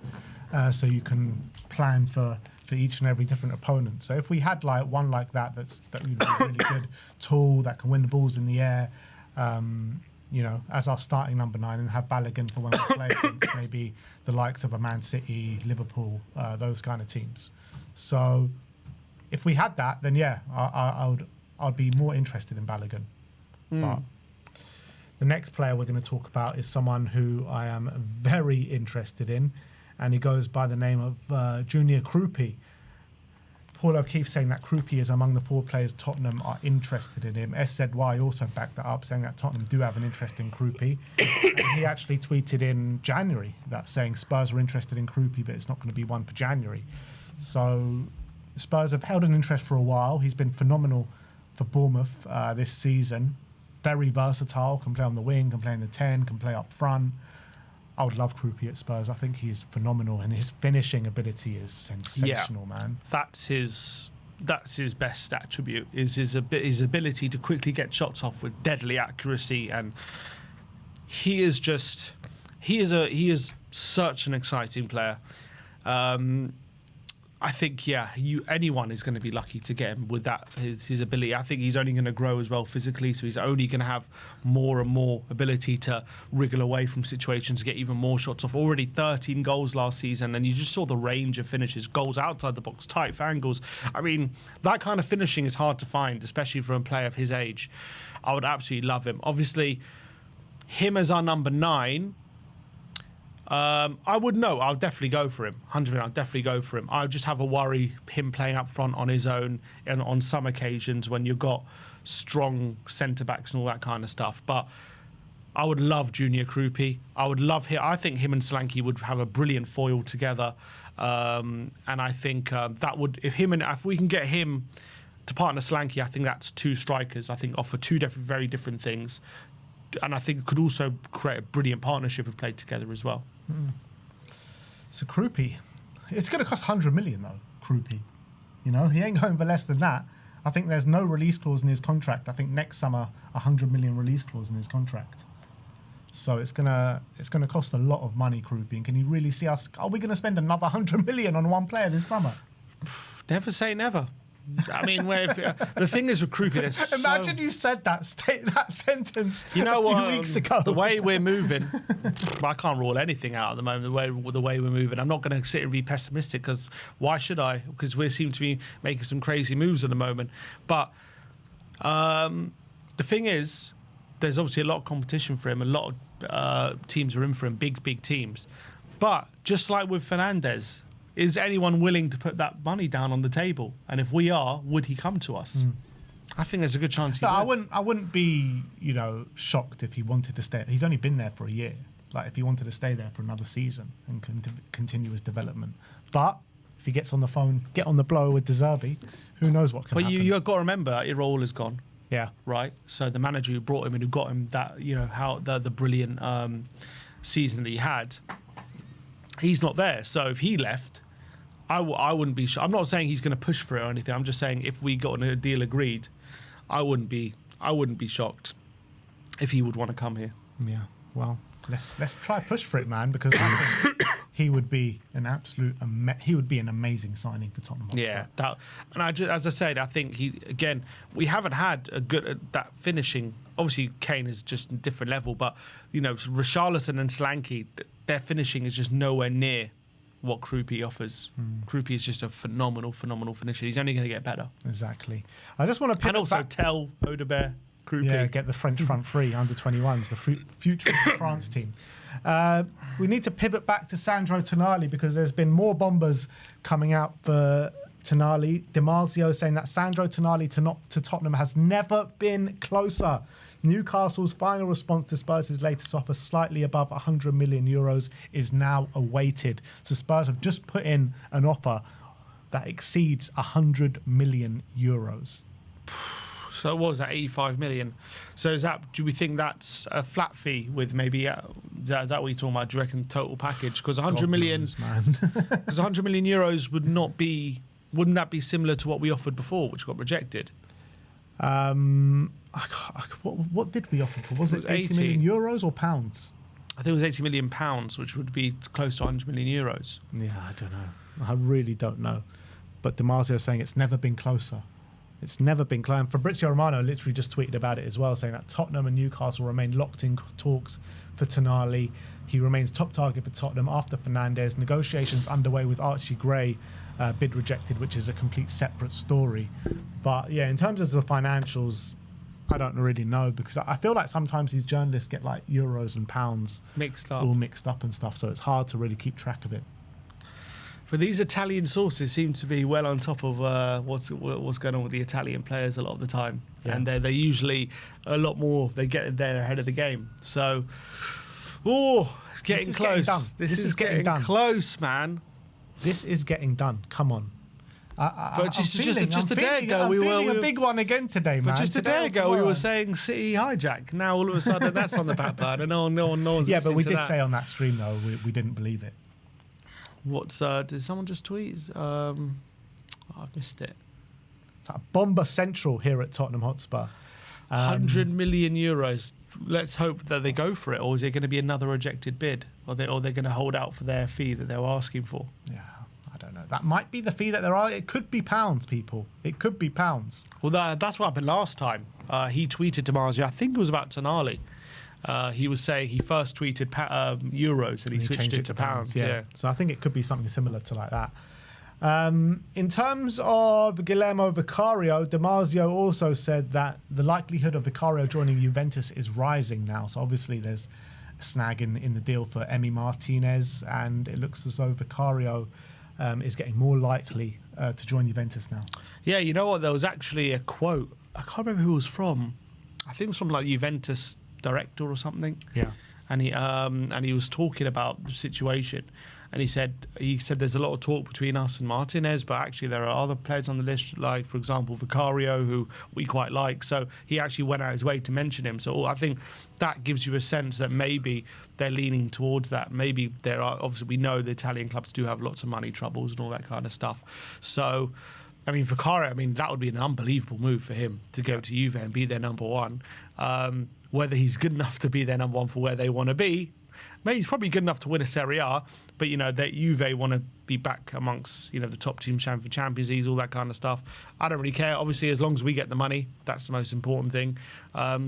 So you can plan for each and every different opponent. So if we had like one like that that would be really good, tall, that can win the balls in the air, you know, as our starting number 9, and have Balogun for when we play against maybe the likes of a Man City, Liverpool, those kind of teams. So if we had that, then yeah, I'd be more interested in Balogun. But the next player we're going to talk about is someone who I am very interested in, and he goes by the name of Junior Kroupi. Paul O'Keefe saying that Kroupi is among the 4 players Tottenham are interested in him. SZY also backed that up, saying that Tottenham do have an interest in Kroupi. And he actually tweeted in January that saying Spurs were interested in Kroupi, but it's not going to be one for January. So Spurs have held an interest for a while. He's been phenomenal for Bournemouth this season. Very versatile, can play on the wing, can play in the 10, can play up front. I would love Kroupi at Spurs. I think he's phenomenal, and his finishing ability is sensational, man. That's his best attribute, is his ability to quickly get shots off with deadly accuracy, and he is such an exciting player. I think anyone is going to be lucky to get him with that his ability. I think he's only going to grow as well physically, so he's only going to have more and more ability to wriggle away from situations, get even more shots off. Already 13 goals last season, and you just saw the range of finishes, goals outside the box, tight angles. I mean, that kind of finishing is hard to find, especially from a player of his age. I would absolutely love him. Obviously, him as our number 9. I would know. I'll definitely go for him. 100%. I'll definitely go for him. I just have a worry him playing up front on his own, and on some occasions when you've got strong centre backs and all that kind of stuff. But I would love Junior Kroupi. I would love him. I think him and Solanke would have a brilliant foil together. And I think that would, if we can get him to partner Solanke, I think that's 2 strikers. I think offer 2 very different things. And I think could also create a brilliant partnership and play together as well. So Kroupi, it's going to cost 100 million though. Kroupi, you know, he ain't going for less than that. I think there's no release clause in his contract. I think next summer 100 million release clause in his contract. So it's gonna cost a lot of money, Kroupi. And can you really see us? Are we going to spend another 100 million on one player this summer? Never say never. I mean, the thing is with Kroupi, imagine you said that sentence a few weeks ago. The way we're moving, I can't rule anything out at the moment. The way we're moving, I'm not going to sit and be pessimistic, because why should I? Because we seem to be making some crazy moves at the moment. But the thing is, there's obviously a lot of competition for him. A lot of teams are in for him, big teams. But just like with Fernandes, is anyone willing to put that money down on the table? And if we are, would he come to us? I think there's a good chance he would. I wouldn't be, shocked if he wanted to stay. He's only been there for a year. Like, if he wanted to stay there for another season and continue his development. But if he gets on the phone, get on the blower with De Zerbi, who knows what can happen. But you've got to remember, Iraola is gone. Yeah. Right? So the manager who brought him and who got him that, how the brilliant season that he had, he's not there. So if he left, I wouldn't be. I'm not saying he's going to push for it or anything. I'm just saying if we got a deal agreed, I wouldn't be shocked if he would want to come here. Yeah. Well, let's try push for it, man, because I think he would be an amazing signing for Tottenham Hotspur. Yeah. As I said, I think we haven't had a good that finishing. Obviously, Kane is just a different level, but Richarlison and Solanke, their finishing is just nowhere near what Kroupi offers. Kroupi is just a phenomenal finisher. He's only going to get better. Exactly. I just want to and also tell Audebert, Kroupi. Yeah, get the French front three under 21s, the future of the France team. We need to pivot back to Sandro Tonali, because there's been more bombers coming out for Tonali. Dimarzio saying that Sandro Tonali to Tottenham has never been closer. Newcastle's final response to Spurs' latest offer, slightly above 100 million euros, is now awaited. So Spurs have just put in an offer that exceeds 100 million euros. So what was that, 85 million? So do we think that's a flat fee with maybe, is that what you're talking about? Do you reckon total package? Because 100 million, because 100 million euros wouldn't that be similar to what we offered before, which got rejected? What did we offer for? Was it 80 80 million euros or pounds? I think it was 80 million pounds, which would be close to 100 million euros. Yeah, I don't know. I really don't know. But DiMarzio saying it's never been closer. It's never been close. And Fabrizio Romano literally just tweeted about it as well, saying that Tottenham and Newcastle remain locked in talks for Tonali. He remains top target for Tottenham after Fernandes. Negotiations underway with Archie Gray, bid rejected, which is a complete separate story. But yeah, in terms of the financials, I don't really know, because I feel like sometimes these journalists get like euros and pounds all mixed up and stuff, so it's hard to really keep track of it. But these Italian sources seem to be well on top of what's going on with the Italian players a lot of the time, and they're usually a lot more. They get there ahead of the game. So, it's getting close. This is getting close, man. This is getting done. Come on. But just a day ago, we were a big one again today, man. But just a day ago, we were saying City hijack. Now all of a sudden, that's on the back burner. No one's. Yeah, but we did say on that stream though, we didn't believe it. What's did someone just tweet? I've missed it. Bomber Central here at Tottenham Hotspur. 100 million euros. Let's hope that they go for it, or is it going to be another rejected bid, or they're going to hold out for their fee that they were asking for? Yeah, I don't know. That might be the fee that there are. It could be pounds, people. It could be pounds. Well, that's what happened last time. He tweeted to Marzio. I think it was about Tonali. He was saying he first tweeted euros and he switched it to pounds. Yeah. So I think it could be something similar to like that. In terms of Guillermo Vicario, DiMarzio also said that the likelihood of Vicario joining Juventus is rising now. So obviously there's a snag in the deal for Emi Martinez, and it looks as though Vicario is getting more likely to join Juventus now. Yeah, you know what? There was actually a quote. I can't remember who it was from. I think it was from like Juventus director or something. Yeah. And he was talking about the situation, and he said there's a lot of talk between us and Martinez, but actually there are other players on the list, like for example Vicario, who we quite like. So he actually went out his way to mention him. So I think that gives you a sense that maybe they're leaning towards that. Maybe there are, obviously we know the Italian clubs do have lots of money troubles and all that kind of stuff. So I mean, Vicario, that would be an unbelievable move for him to go to Juve and be their number one. Whether he's good enough to be their number one for where they want to be, maybe he's probably good enough to win a Serie A, but that Juve want to be back amongst the top teams, Champions League, all that kind of stuff. I don't really care. Obviously, as long as we get the money, that's the most important thing.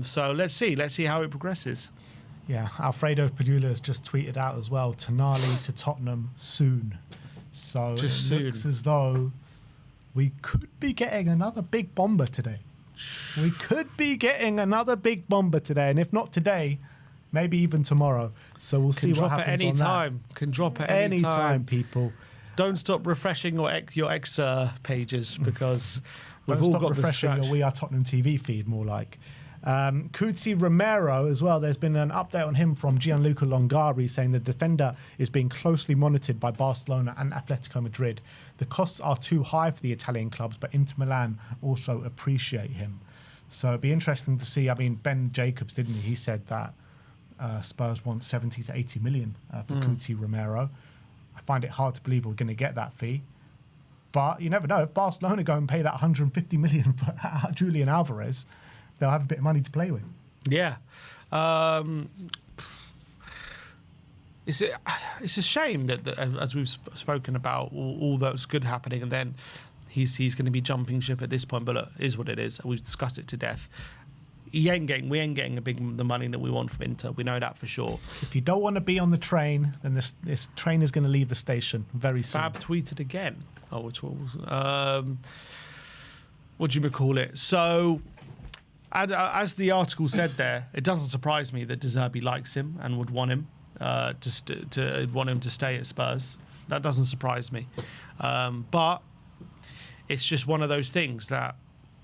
So let's see how it progresses. Yeah, Alfredo Padula has just tweeted out as well, Tonali to Tottenham soon. So it looks as though we could be getting another big bomber today. We could be getting another big bomber today, and if not today, maybe even tomorrow. So we'll see what happens on that. Can drop at any time, people. Don't stop refreshing your X pages, because we've Don't all stop got refreshing your We Are Tottenham TV feed, more like. Kroupi Romero as well. There's been an update on him from Gianluca Longari, saying the defender is being closely monitored by Barcelona and Atletico Madrid. The costs are too high for the Italian clubs, but Inter Milan also appreciate him. So it'd be interesting to see. Ben Jacobs, didn't he? He said that Spurs want 70 to 80 million for Kroupi Romero. I find it hard to believe we're going to get that fee. But you never know. If Barcelona go and pay that 150 million for Julian Alvarez, they'll have a bit of money to play with. Yeah. It's a shame that as we've spoken about, all that's good happening, and then he's going to be jumping ship at this point. But look, it is what it is. We've discussed it to death. We ain't getting the money that we want from Inter. We know that for sure. If you don't want to be on the train, then this train is going to leave the station very soon. Fab tweeted again. Oh, which was what do you call it? So, as the article said there, it doesn't surprise me that De Zerbi likes him and would want him to want him to stay at Spurs. That doesn't surprise me, but it's just one of those things that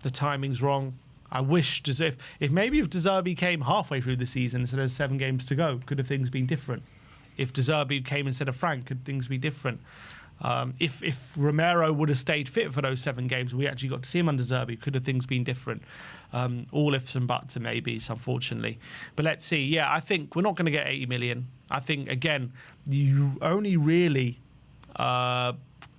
the timing's wrong. I wish if De Zerbi came halfway through the season instead of 7 games to go, could have things been different? If De Zerbi came instead of Frank, could things be different? If Romero would have stayed fit for those 7 games, we actually got to see him under Zerbi, could have things been different? All ifs and buts and maybes, unfortunately. But let's see. Yeah, I think we're not going to get 80 million. I think, again, you only really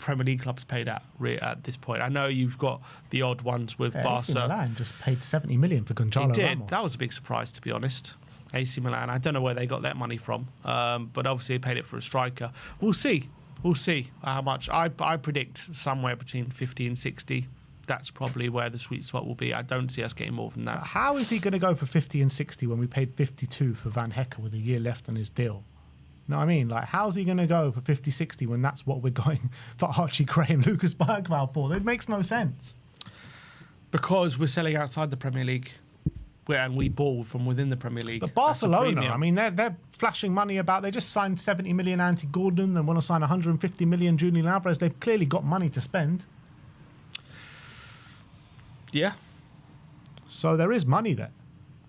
Premier League clubs paid at this point. I know you've got the odd ones with AC Barca. Milan just paid 70 million for Gonzalo It did. Ramos. That was a big surprise, to be honest. AC Milan. I don't know where they got that money from, but obviously they paid it for a striker. We'll see. We'll see how much. I predict somewhere between 50 and 60. That's probably where the sweet spot will be. I don't see us getting more than that. How is he going to go for 50 and 60 when we paid 52 for Van Hecker with a year left on his deal? You know what I mean? Like, how's he going to go for 50, 60 when that's what we're going for Archie Gray and Lucas Bergvall for? It makes no sense. Because we're selling outside the Premier League. And we bought from within the Premier League. But Barcelona, I mean, they're flashing money about. They just signed 70 million Andy Gordon and want to sign 150 million Julian Alvarez. They've clearly got money to spend. Yeah. So there is money there.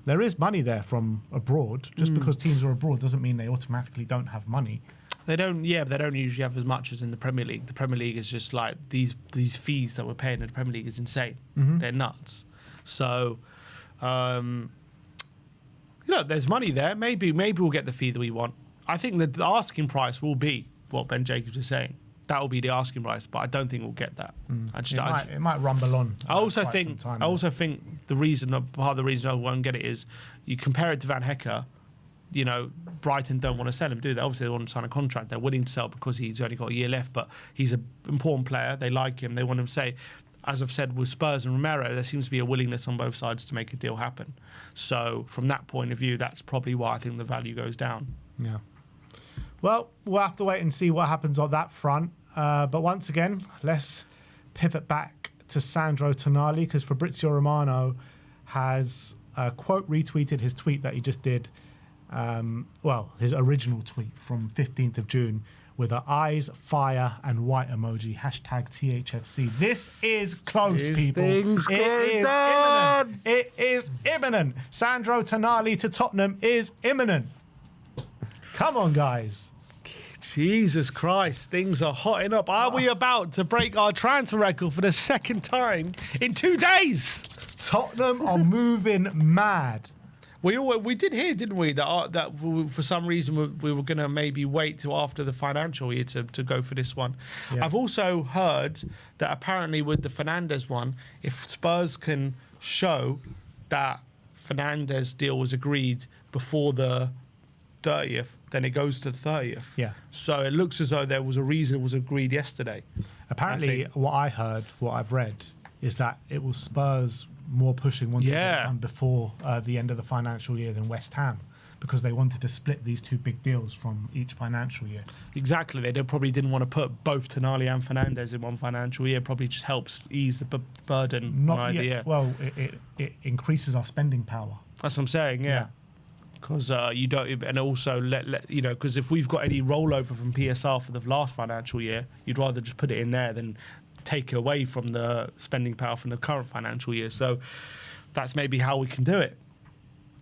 There is money there from abroad. Just because teams are abroad doesn't mean they automatically don't have money. They don't. Yeah, but they don't usually have as much as in the Premier League. The Premier League is just like these fees that we're paying in the Premier League is insane. They're nuts. So, there's money there. Maybe we'll get the fee that we want. I think that the asking price will be what Ben Jacobs is saying. That will be the asking price, but I don't think we'll get that. It might rumble on. I also think part of the reason I won't get it is you compare it to Van Hecker. You know, Brighton don't want to sell him, do they? Obviously, they want to sign a contract. They're willing to sell because he's only got a year left, but he's an important player. They like him. They want him to say, as I've said with Spurs and Romero, there seems to be a willingness on both sides to make a deal happen. So from that point of view, that's probably why I think the value goes down. Yeah. Well, we'll have to wait and see what happens on that front. But once again, let's pivot back to Sandro Tonali because Fabrizio Romano has quote retweeted his tweet that he just did. His original tweet from 15th of June with an eyes, fire, and white emoji. #THFC. This is close, people. It is imminent. It is imminent. Sandro Tonali to Tottenham is imminent. Come on, guys. Jesus Christ, things are hotting up. Are we about to break our transfer record for the second time in 2 days? Tottenham are moving mad. We did hear, didn't we, that for some reason we were going to maybe wait till after the financial year to go for this one. Yeah. I've also heard that apparently with the Fernandes one, if Spurs can show that Fernandes deal was agreed before the 30th, then it goes to the 30th. Yeah. So it looks as though there was a reason it was agreed yesterday. Apparently, what I've read, is that it was Spurs more pushing wanted to get done before the end of the financial year than West Ham, because they wanted to split these two big deals from each financial year. Exactly. They probably didn't want to put both Tonali and Fernandes in one financial year. Probably just helps ease the burden. Not yet. Well, it increases our spending power. That's what I'm saying, yeah. Because you don't, and also because if we've got any rollover from PSR for the last financial year, you'd rather just put it in there than take away from the spending power from the current financial year. So that's maybe how we can do it.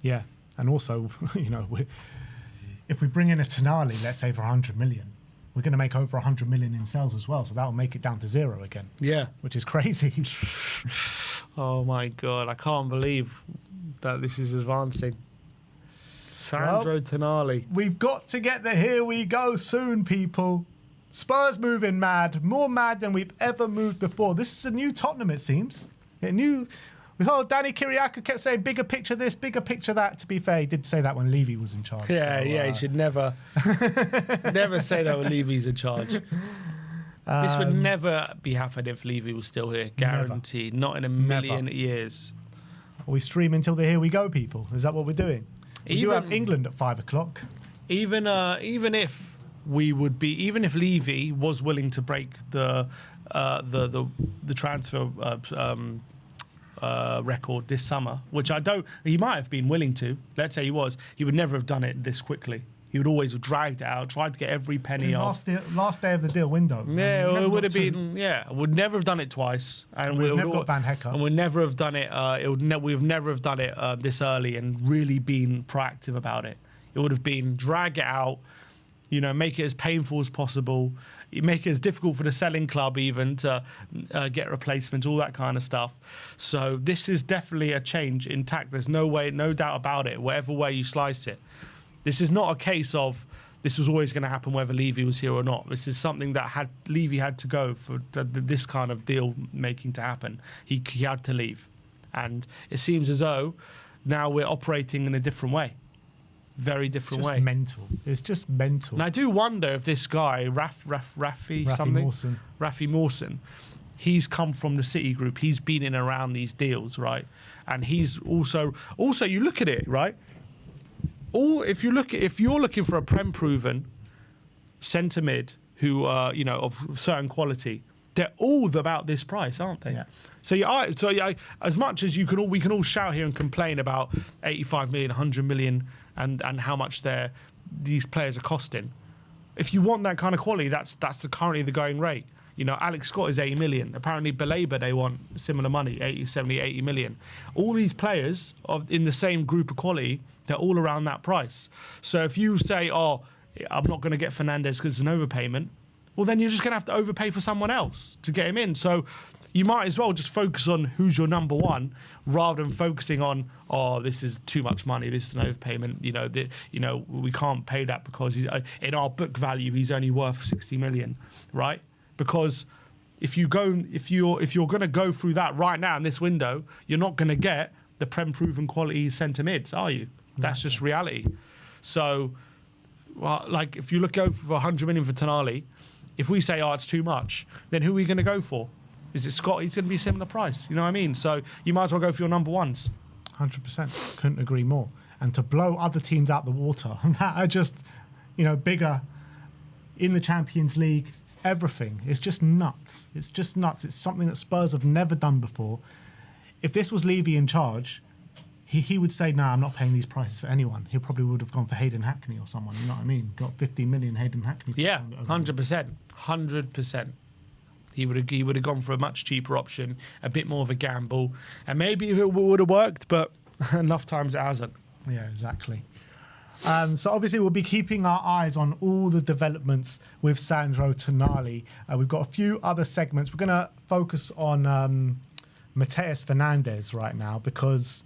Yeah, and also, if we bring in a Tonali, let's say for 100 million, we're going to make over 100 million in sales as well. So that will make it down to zero again. Yeah, which is crazy. Oh my God, I can't believe that this is advancing. Sandro Tonali. We've got to get the here we go soon, people. Spurs moving mad, more mad than we've ever moved before. This is a new Tottenham, it seems. Danny Kyriakou kept saying bigger picture this, bigger picture that. To be fair, he did say that when Levy was in charge. He should never say that when Levy's in charge. This would never be happening if Levy was still here. Guaranteed. Not in a million years. We stream until the here we go, people. Is that what we're doing? We do have England at 5 o'clock. Even if Levy was willing to break the transfer record this summer, which he might have been willing to. Let's say he was. He would never have done it this quickly. He would always have dragged it out, tried to get every penny off. Last day of the deal window. Yeah, it would have been. Yeah, would never have done it twice, and we've never got Van Hecker. And we'd never have done it. We've never have done it this early and really been proactive about it. It would have been drag it out, make it as painful as possible, make it as difficult for the selling club even to get replacements, all that kind of stuff. So this is definitely a change in tack. There's no doubt about it. Whatever way you slice it. This is not a case of this was always going to happen whether Levy was here or not. This is something that Levy had to go for this kind of deal making to happen. He had to leave. And it seems as though now we're operating in a different way. Very different way. It's just mental. And I do wonder if this guy, Rafi Mawson, he's come from the City Group. He's been in and around these deals, right? And he's also you look at it, right? If you're looking for a Prem-proven centre mid who of certain quality, they're all about this price, aren't they? Yeah. So as much as we can all shout here and complain about 85 million, 100 million, and how much these players are costing. If you want that kind of quality, that's currently the going rate. Alex Scott is 80 million. Apparently, Baleba, they want similar money, 80, 70, 80 million. All these players are in the same group of quality, they're all around that price. So if you say, I'm not going to get Fernandes because it's an overpayment, well, then you're just going to have to overpay for someone else to get him in. So you might as well just focus on who's your number one rather than focusing on, this is too much money, this is an overpayment. We can't pay that because in our book value, he's only worth 60 million, right? Because if you're going to go through that right now in this window, you're not going to get the Prem-proven quality centre mids, are you? That's just reality. So, if you look over for 100 million for Tonali, if we say, it's too much, then who are we going to go for? Is it Scott? He's going to be a similar price. You know what I mean? So you might as well go for your number ones. 100%. Couldn't agree more. And to blow other teams out the water that are just, bigger in the Champions League, everything. It's just nuts. It's just nuts. It's something that Spurs have never done before. If this was Levy in charge, he would say, I'm not paying these prices for anyone. He probably would have gone for Hayden Hackney or someone. You know what I mean? Got 15 million Hayden Hackney. Yeah, 100%. 100%. He would have gone for a much cheaper option, a bit more of a gamble, and maybe it would have worked, but enough times it hasn't. Yeah, exactly. So obviously we'll be keeping our eyes on all the developments with Sandro Tonali. We've got a few other segments. We're going to focus on Matheus Fernandes right now because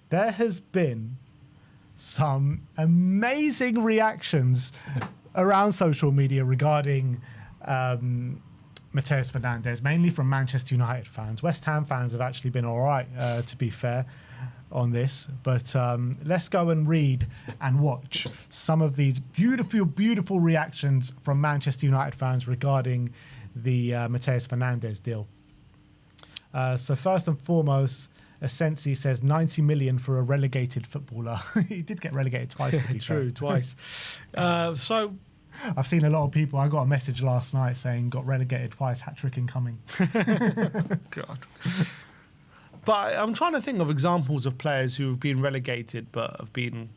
there has been some amazing reactions around social media regarding Matheus Fernandes, mainly from Manchester United fans. West Ham fans have actually been all right, to be fair, on this. But let's go and read and watch some of these beautiful, beautiful reactions from Manchester United fans regarding the Matheus Fernandes deal. So first and foremost, Asensi says 90 million for a relegated footballer. He did get relegated twice, to be True, fair. twice. So I've seen a lot of people. I got a message last night saying got relegated twice, hat-trick incoming. God. But I'm trying to think of examples of players who have been relegated but have been,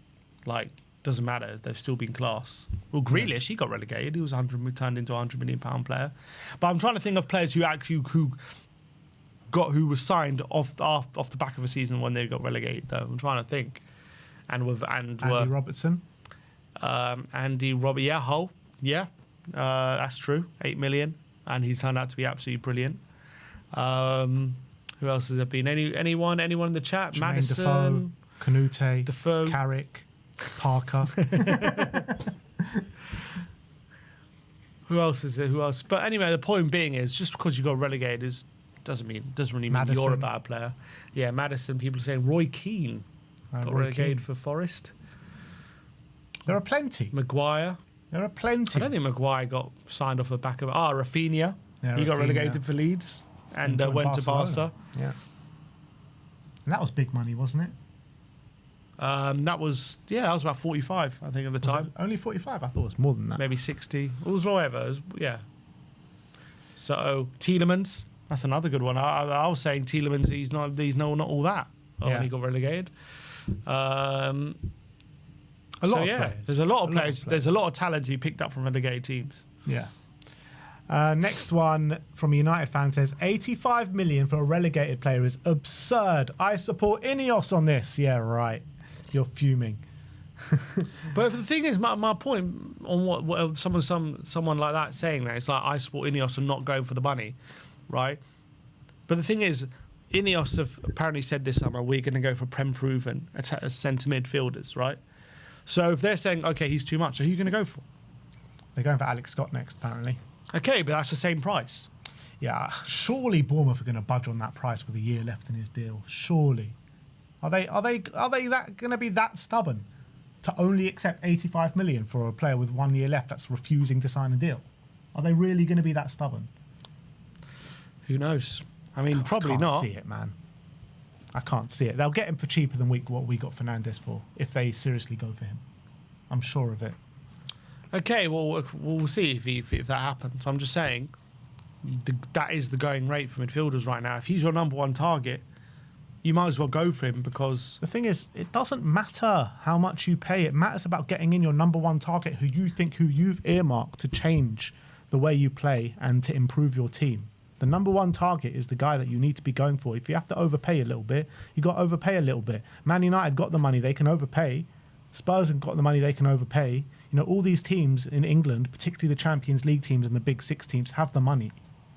doesn't matter, they've still been class. Well, Grealish, he got relegated. He was turned into a £100 million player. But I'm trying to think of players who was signed off the back of a season when they got relegated, though. I'm trying to think. Andy Robertson. Andy Robbie, Hull, that's true, 8 million, and he's turned out to be absolutely brilliant. Who else has there been? Anyone in the chat? Jermaine Madison, Defoe, Canute, Defoe, Carrick, Parker. Who else is there? Who else? But anyway, the point being is, just because you got relegated doesn't really mean you're a bad player. Yeah, Madison. People are saying Roy Keane got relegated for Forest. There are plenty. Maguire. There are plenty. I don't think Maguire got signed off the back of... Rafinha. Yeah, he got Rafinha. relegated for Leeds and went to Barca. Yeah. And that was big money, wasn't it? That was about 45, I think, at the time. Only 45? I thought it was more than that. Maybe 60. It was whatever. So, Tielemans. That's another good one. I was saying Tielemans, he's not all that when he got relegated. A lot of players. There's a lot of players. There's a lot of talent he picked up from relegated teams. Yeah. Next one from a United fan says 85 million for a relegated player is absurd. I support Ineos on this. Yeah, right. You're fuming. But the thing is, my point on what someone like that saying that, it's like I support Ineos and not going for the money, right? But the thing is, Ineos have apparently said this summer we're going to go for Prem-proven centre midfielders, right? So if they're saying, okay, he's too much, who are you going to go for? They're going for Alex Scott next, apparently. Okay, but that's the same price. Yeah, surely Bournemouth are going to budge on that price with a year left in his deal. Surely, are they that going to be that stubborn to only accept 85 million for a player with 1 year left that's refusing to sign a deal? Are they really going to be that stubborn? Who knows? I mean, probably not. I can't see it, man. I can't see it. They'll get him for cheaper than what we got Fernandes for if they seriously go for him. I'm sure of it. Okay, well, we'll see if that happens. I'm just saying that is the going rate for midfielders right now. If he's your number one target, you might as well go for him because... The thing is, it doesn't matter how much you pay. It matters about getting in your number one target who you've earmarked to change the way you play and to improve your team. The number one target is the guy that you need to be going for. If you have to overpay a little bit, you got to overpay a little bit. Man United got the money, they can overpay. Spurs have got the money, they can overpay. You know, all these teams in England, particularly the Champions League teams and the Big Six teams, have the money.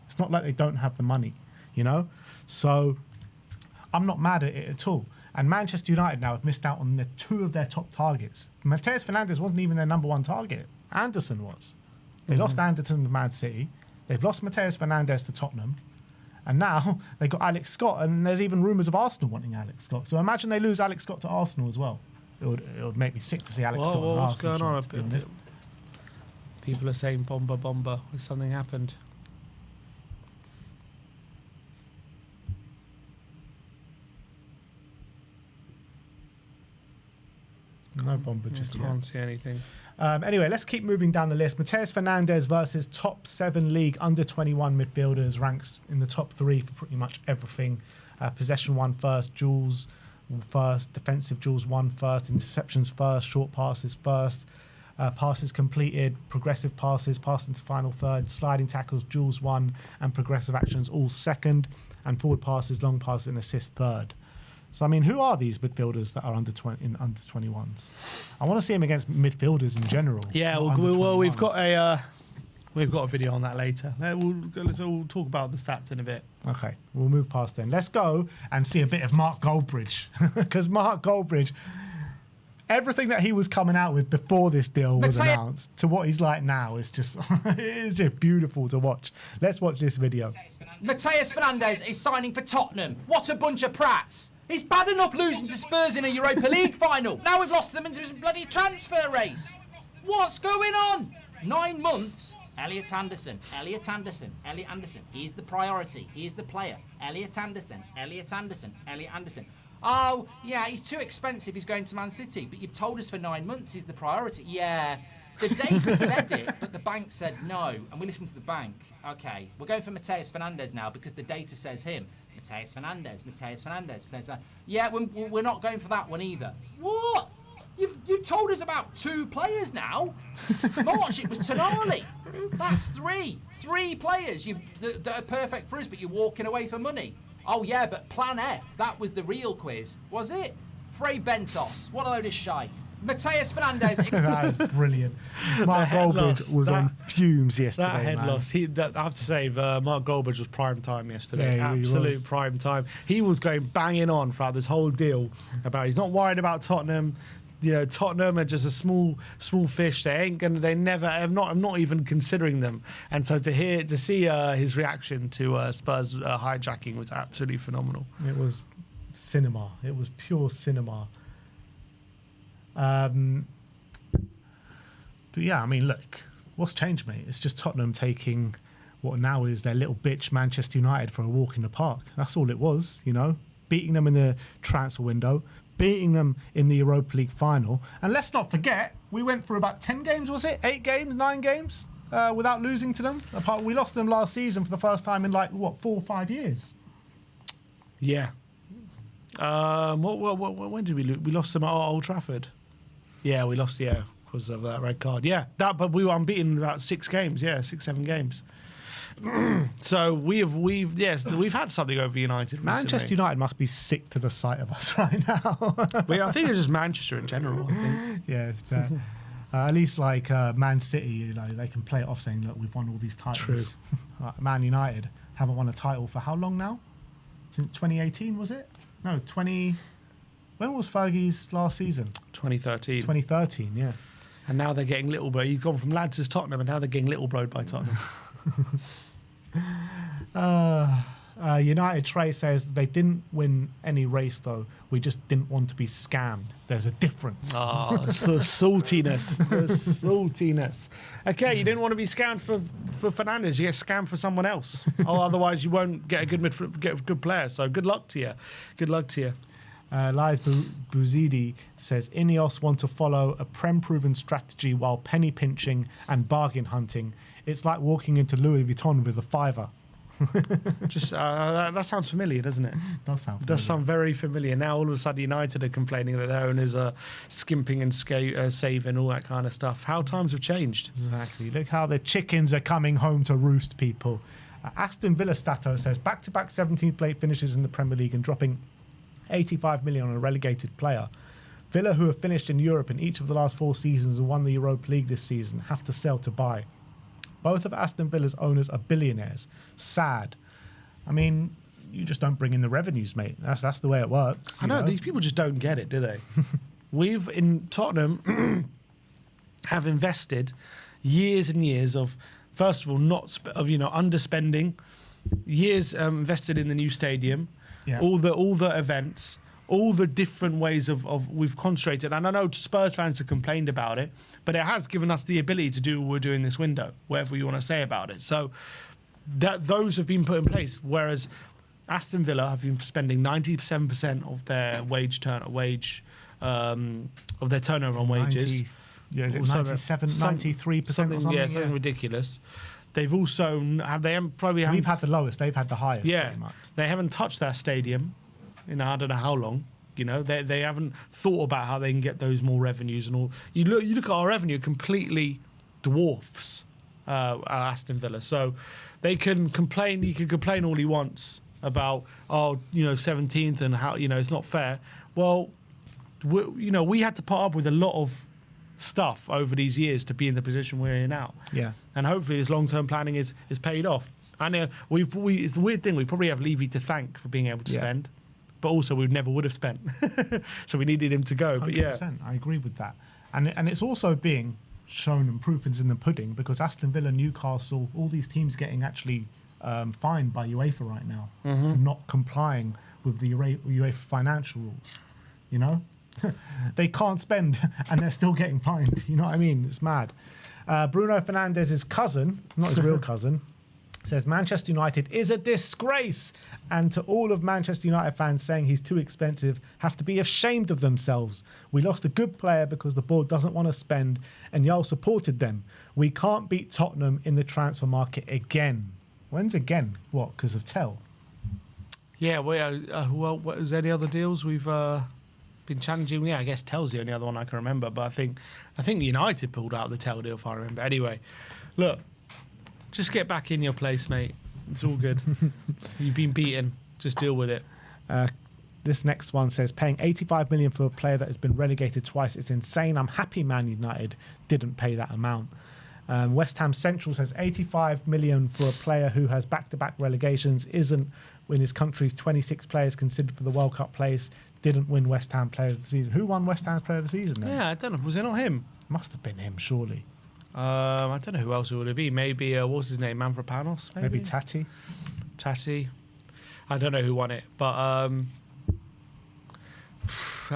It's not like they don't have the money, you know? So I'm not mad at it at all. And Manchester United now have missed out on two of their top targets. Matheus Fernandes wasn't even their number one target. Anderson was. They lost Anderson to Man City. They've lost Matheus Fernandes to Tottenham. And now they've got Alex Scott, and there's even rumours of Arsenal wanting Alex Scott. So imagine they lose Alex Scott to Arsenal as well. It would make me sick to see Alex Scott. What's going on? People are saying bomba. Something happened. No bomber just yet. Can't see anything. Anyway, let's keep moving down the list. Matheus Fernandes versus top 7 league under 21 midfielders, ranks in the top 3 for pretty much everything. Possession 1 first, duels first, defensive duels 1 first, interceptions first, short passes first, passes completed, progressive passes, pass into final third, sliding tackles, duels 1, and progressive actions all second, and forward passes, long passes, and assists third. So, I mean, who are these midfielders that are under 21s? I want to see him against midfielders in general. Yeah, well, we've got a video on that later. We'll talk about the stats in a bit. Okay, we'll move past then. Let's go and see a bit of Mark Goldbridge. Because Mark Goldbridge, everything that he was coming out with before this deal was announced to what he's like now is just, it's just beautiful to watch. Let's watch this video. Matheus Fernandes is signing for Tottenham. What a bunch of prats. He's bad enough losing to Spurs in a Europa League final. Now we've lost them into a bloody transfer race. What's going on? 9 months. Elliot Anderson. He's the priority. He's the player. Elliot Anderson. Oh, yeah, he's too expensive. He's going to Man City. But you've told us for 9 months he's the priority. Yeah, the data said it, but the bank said no. And we listened to the bank. Okay, we're going for Matheus Fernandes now because the data says him. Matheus Fernandes. Yeah, we're not going for that one either. What? You've told us about 2 players now. March, it was Tonali. That's 3. 3 players that are perfect for us, but you're walking away for money. Oh, yeah, but Plan F, that was the real quiz, was it? Frey Bentos, what a load of shite. Matheus Fernandes. That is brilliant. Mark Goldbridge was on fumes yesterday. That head loss. I have to say, Mark Goldbridge was prime time yesterday. Yeah, absolute prime time. He was going banging on throughout this whole deal about he's not worried about Tottenham. You know, Tottenham are just a small fish. I'm not even considering them. And so to see his reaction to Spurs hijacking was absolutely phenomenal. It was cinema. It was pure cinema. But yeah, I mean, look, what's changed, mate? It's just Tottenham taking what now is their little bitch Manchester United for a walk in the park. That's all it was, you know, beating them in the transfer window, beating them in the Europa League final. And let's not forget, we went for about 10 games, was it? 8 games, 9 games without losing to them. We lost them last season for the first time in 4 or 5 years. Yeah. When did we lose? We lost them at Old Trafford. Yeah, we lost, because of that red card. Yeah, but we were unbeaten in about 6 games. Yeah, 6-7 games. So we've had something over United recently. Manchester United must be sick to the sight of us right now. I think it's just Manchester in general. I think. Yeah, it's fair. At least Man City, you know, they can play it off saying, look, we've won all these titles. True. Man United haven't won a title for how long now? Since 2018, was it? No, 20. When was Fergie's last season? 2013. 2013, yeah. And now they're getting little bro. You've gone from lads as Tottenham, and now they're getting little broed by Tottenham. United Trey says they didn't win any race though. We just didn't want to be scammed. There's a difference. Oh, it's the saltiness. The saltiness. Okay, you didn't want to be scammed for Fernandes. You get scammed for someone else. Otherwise, you won't get a good player. So good luck to you. Good luck to you. Lies Bouzidi says Ineos want to follow a Prem-proven strategy while penny pinching and bargain hunting. It's like walking into Louis Vuitton with a fiver. Just that sounds familiar, doesn't it? Does sound very familiar. Now all of a sudden United are complaining that their owners are skimping and saving, all that kind of stuff. How times have changed. Exactly. Look how the chickens are coming home to roost, people. Aston Villa Stato says back-to-back 17th place finishes in the Premier League and dropping 85 million on a relegated player. Villa, who have finished in Europe in each of the last 4 seasons and won the Europa League this season, have to sell to buy. Both of Aston Villa's owners are billionaires. Sad. I mean, you just don't bring in the revenues, mate. That's the way it works. I know, these people just don't get it, do they? We've, in Tottenham, have invested years and years of, first of all, underspending, years invested in the new stadium, all the events, all the different ways of we've concentrated. And I know Spurs fans have complained about it, but it has given us the ability to do what we're doing this window, whatever you want to say about it. So those have been put in place, whereas Aston Villa have been spending 97% of their of their turnover on wages. Yeah, is it 97, 93% or something? Yeah, something ridiculous. They've also we've had the lowest, they've had the highest. Yeah, pretty much. They haven't touched their stadium in I don't know how long. They haven't thought about how they can get those more revenues and all. You look at our revenue, completely dwarfs Aston Villa. So they can complain. He can complain all he wants about 17th and how it's not fair. Well, we had to put up with a lot of stuff over these years to be in the position we're in now. Yeah, and hopefully this long-term planning is paid off. And it's the weird thing. We probably have Levy to thank for being able to spend. But also we never would have spent. So we needed him to go. 100%, but yeah. I agree with that. And it's also being shown and proof is in the pudding because Aston Villa, Newcastle, all these teams getting actually fined by UEFA right now for not complying with the UEFA financial rules. They can't spend and they're still getting fined. You know what I mean? It's mad. Bruno Fernandes's cousin, not his real cousin, says Manchester United is a disgrace. And to all of Manchester United fans saying he's too expensive have to be ashamed of themselves. We lost a good player because the board doesn't want to spend and y'all supported them. We can't beat Tottenham in the transfer market again. When's again? What, because of Tell? Yeah, well, what was any other deals we've been challenging? Yeah, I guess Tell's the only other one I can remember. But I think United pulled out the Tell deal if I remember. Anyway, look, just get back in your place, mate. It's all good. You've been beaten. Just deal with it. This next one says, paying 85 million for a player that has been relegated twice. It's insane. I'm happy Man United didn't pay that amount. West Ham Central says 85 million for a player who has back-to-back relegations, isn't when his country's 26 players considered for the World Cup place, didn't win West Ham Player of the Season. Who won West Ham's Player of the Season then? Yeah, I don't know. Was it not him? Must have been him, surely. I don't know who else it would have been. Maybe, what's his name? Mavropanos? Maybe Tati. I don't know who won it, but I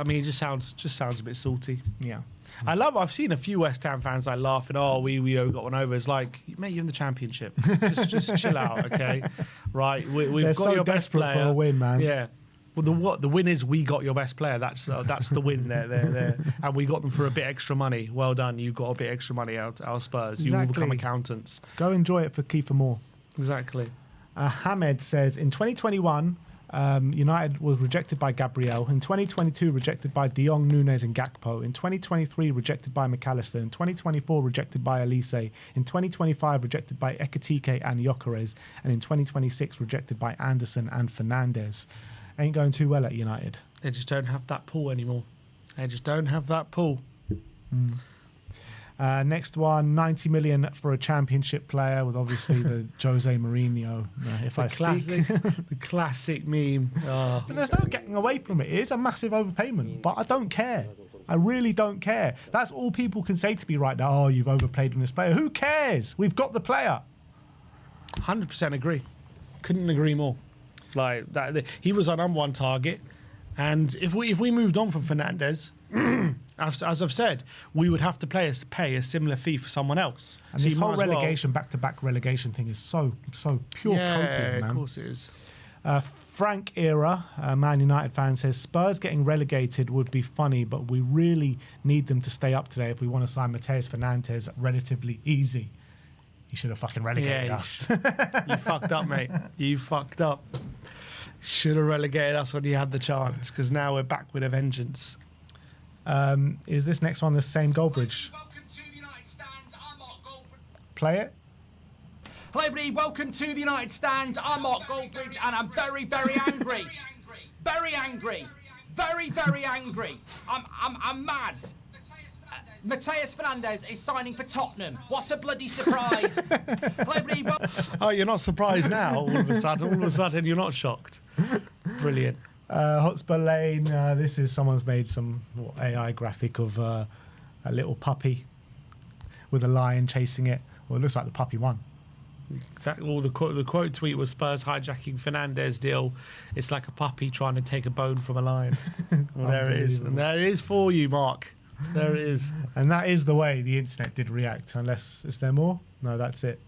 mean, it just sounds a bit salty. Yeah. I've seen a few West Ham fans like laughing, we got one over. It's like, mate, you're in the Championship. just chill out, okay? Right, we've They're got so your best desperate player. for a win, man. Yeah. Well, the win is we got your best player. That's the win there. And we got them for a bit extra money. Well done. You got a bit extra money out our Spurs. Exactly. You will become accountants. Go enjoy it for Kiefer Moore. Exactly. Hamed says, in 2021, United was rejected by Gabriel. In 2022, rejected by De Jong, Nunes and Gakpo. In 2023, rejected by McAllister. In 2024, rejected by Elise. In 2025, rejected by Ekitike and Gyökeres. And in 2026, rejected by Anderson and Fernandes. Ain't going too well at United. They just don't have that pull anymore. Next one, 90 million for a championship player with obviously the Jose Mourinho. The classic meme. Oh. But there's no getting away from it. It is a massive overpayment, but I don't care. I really don't care. That's all people can say to me right now. Oh, you've overplayed on this player. Who cares? We've got the player. 100% agree. Couldn't agree more. Like that, he was our number one target, and if we moved on from Fernandes, as I've said, we would have to pay a similar fee for someone else. And So this you might whole as well- relegation, back-to-back relegation thing is so pure copium, man. of course it is. Frank Era, Man United fan, says Spurs getting relegated would be funny, but we really need them to stay up today if we want to sign Mateus Fernandes relatively easy. He should have fucking relegated us. You fucked up, mate. You fucked up. Should have relegated us when you had the chance, because now we're back with a vengeance. Is this next one the same Goldbridge? Welcome to the United Stands. I'm Mark Goldbridge. Play it. Hello, everybody. Welcome to the United Stands. I'm Mark Goldbridge, and I'm very, very angry. Very angry. Very, very angry. I'm mad. Mateus Fernandes is signing for Tottenham. What a bloody surprise. Hello, everybody. Oh, you're not surprised now, all of a sudden you're not shocked. Brilliant. Hotspur Lane, this is someone's made some AI graphic of a little puppy with a lion chasing it. Well, it looks like the puppy won. Exactly. Well, the quote tweet was Spurs hijacking Fernandes deal. It's like a puppy trying to take a bone from a lion. Well, there it is. And there it is for you, Mark. There it is. And that is the way the internet did react. Unless, is there more? No, that's it.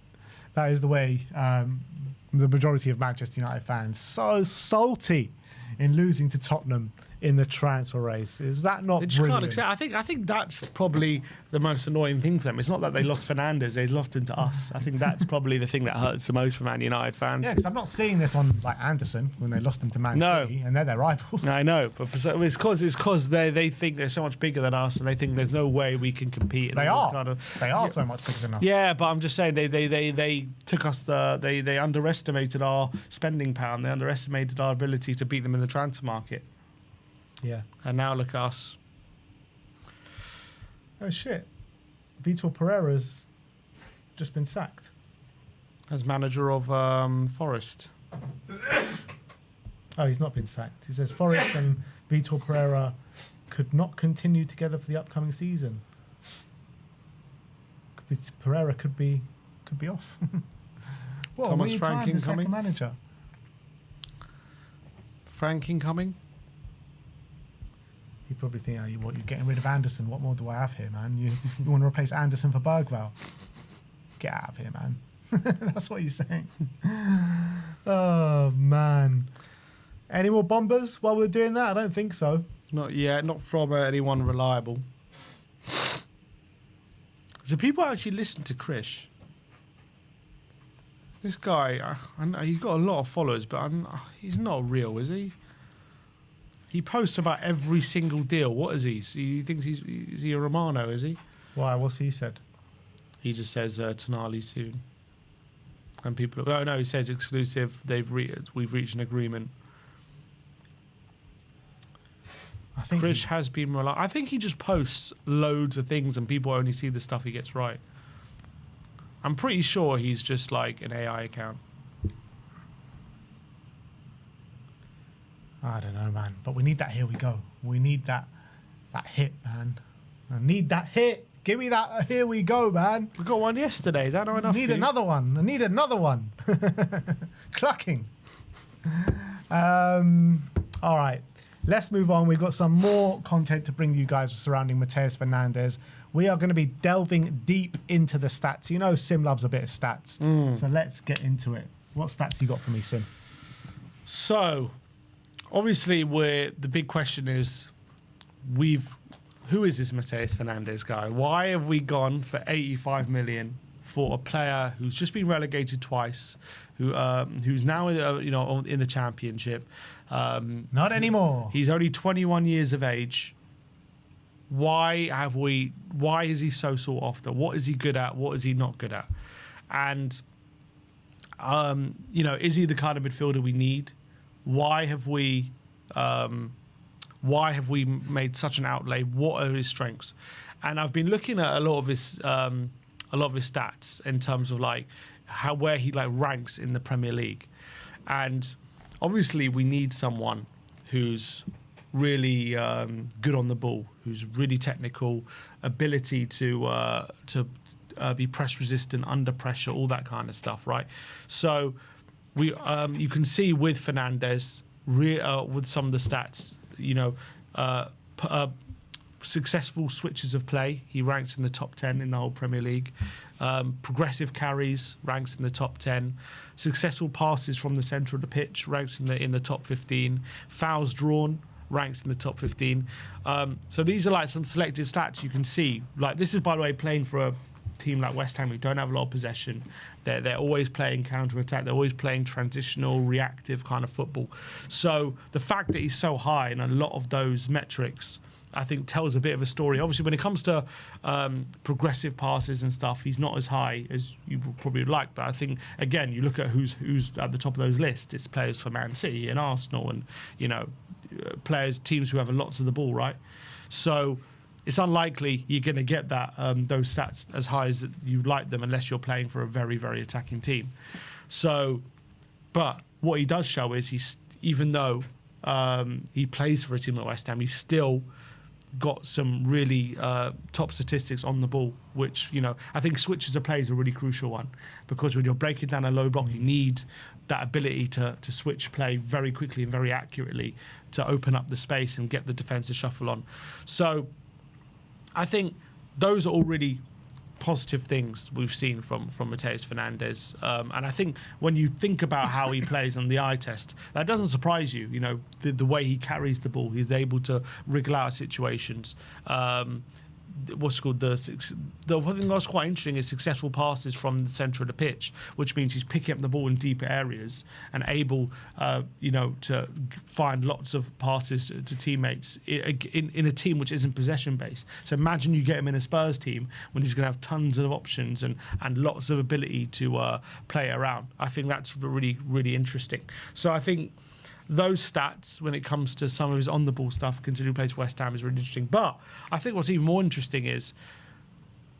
That is the way the majority of Manchester United fans so salty in losing to Tottenham in the transfer race. Is that not They just can't brilliant? accept. I think that's probably the most annoying thing for them. It's not that they lost Fernandes; they lost him to us. I think that's probably the thing that hurts the most for Man United fans. Yeah, because I'm not seeing this on like Anderson when they lost him to Man No. City, and they're their rivals. I know, but it's because they think they're so much bigger than us, and they think there's no way we can compete. And They all are. this kind of, They are so much bigger than us. Yeah, but I'm just saying they took us they underestimated our spending power. And they underestimated our ability to beat them in the transfer market. Yeah. And now look at us. Oh shit. Vitor Pereira's just been sacked. As manager of Forest. Oh, he's not been sacked. He says Forest and Vitor Pereira could not continue together for the upcoming season. Pereira could be off. What Thomas a weird Frank time to sack a incoming? manager. Frank incoming. You probably think, you're getting rid of Anderson. What more do I have here, man? You want to replace Anderson for Bergvall? Get out of here, man. That's what you're saying. Oh, man. Any more bombers while we're doing that? I don't think so. Not yet. Not from anyone reliable. Do people actually listen to Krish? This guy, I know he's got a lot of followers, but he's not real, is he? He posts about every single deal. What is he? He thinks is he a Romano, is he? Why? What's he said? He just says Tonali soon. And people, no, he says exclusive. We've reached an agreement. I think Krish has been reliable. I think he just posts loads of things and people only see the stuff he gets right. I'm pretty sure he's just like an AI account. I don't know, man. But we need that. Here we go. We need that hit, man. I need that hit. Give me that. Here we go, man. We got one yesterday. Is that not enough? Need for you? another one. I need another one. Clucking. All right. Let's move on. We've got some more content to bring you guys surrounding Mateus Fernandes. We are going to be delving deep into the stats. You know, Sim loves a bit of stats. So let's get into it. What stats you got for me, Sim? So, obviously, the big question is, who is this Mateus Fernandes guy? Why have we gone for 85 million for a player who's just been relegated twice, who's now in the Championship? Not anymore. He's only 21 years of age. Why is he so sought after? What is he good at? What is he not good at? And is he the kind of midfielder we need? Why have we made such an outlay? What are his strengths? And I've been looking at a lot of his stats in terms of like where he like ranks in the Premier League. And obviously we need someone who's really good on the ball, who's really technical, ability to be press resistant under pressure, all that kind of stuff, right? So you can see with Fernandes, with some of the stats, successful switches of play. He ranks in the top 10 in the whole Premier League. Progressive carries, ranks in the top 10. Successful passes from the centre of the pitch, ranks in the top 15. Fouls drawn, ranks in the top 15. So these are like some selected stats you can see. Like, this is, by the way, playing for a team like West Ham who don't have a lot of possession. They're always playing counter-attack. They're always playing transitional, reactive kind of football. So the fact that he's so high in a lot of those metrics, I think, tells a bit of a story. Obviously, when it comes to progressive passes and stuff, he's not as high as you would probably like. But I think, again, you look at who's at the top of those lists. It's players for Man City and Arsenal, and teams who have lots of the ball, right? So it's unlikely you're going to get that those stats as high as you'd like them unless you're playing for a very, very attacking team. So, but what he does show is even though he plays for a team like West Ham, he's still got some really top statistics on the ball, which, I think switches of play is a really crucial one, because when you're breaking down a low block, you need that ability to switch play very quickly and very accurately to open up the space and get the defence to shuffle on. So I think those are all really positive things we've seen from Matheus Fernandes, and I think when you think about how he plays on the eye test, that doesn't surprise you. The way he carries the ball, he's able to wriggle out of situations. What's called the thing that's quite interesting is successful passes from the centre of the pitch, which means he's picking up the ball in deeper areas and able, to find lots of passes to teammates in a team which isn't possession based. So imagine you get him in a Spurs team when he's going to have tons of options and lots of ability to play around. I think that's really, really interesting. So I think those stats, when it comes to some of his on-the-ball stuff, considering he plays for West Ham, is really interesting. But I think what's even more interesting is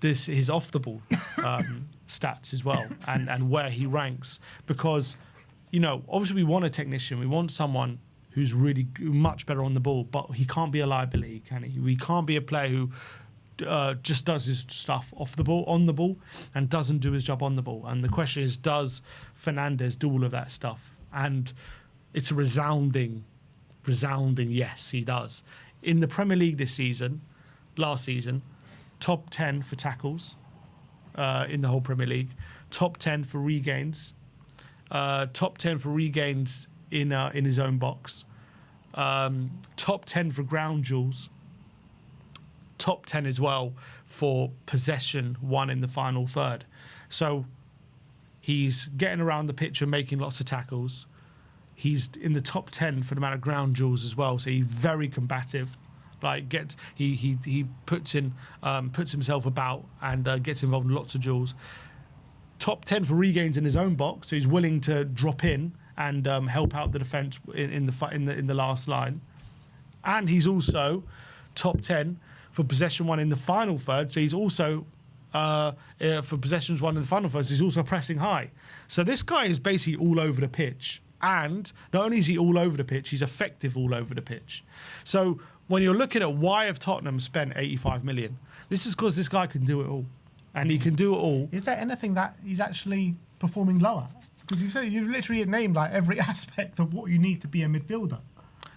his off-the-ball stats as well, and where he ranks. Because, obviously we want a technician. We want someone who's really much better on the ball, but he can't be a liability, can he? We can't be a player who just does his stuff on the ball, and doesn't do his job on the ball. And the question is, does Fernandes do all of that stuff? And it's a resounding yes, he does. In the Premier League last season, top 10 for tackles in the whole Premier League, top 10 for regains, top 10 for regains in his own box, top 10 for ground duels, top 10 as well for possession won in the final third. So he's getting around the pitch and making lots of tackles. He's in the top 10 for the amount of ground duels as well, so he's very combative. He puts himself about and gets involved in lots of duels. Top 10 for regains in his own box, so he's willing to drop in and help out the defence in the last line. And he's also top 10 for possession won in the final third, so he's also for possessions won in the final third, so he's also pressing high. So this guy is basically all over the pitch. And not only is he all over the pitch, he's effective all over the pitch. So when you're looking at why have Tottenham spent 85 million, this is because this guy can do it all. And he can do it all. Is there anything that he's actually performing lower? Because you've literally named like every aspect of what you need to be a midfielder.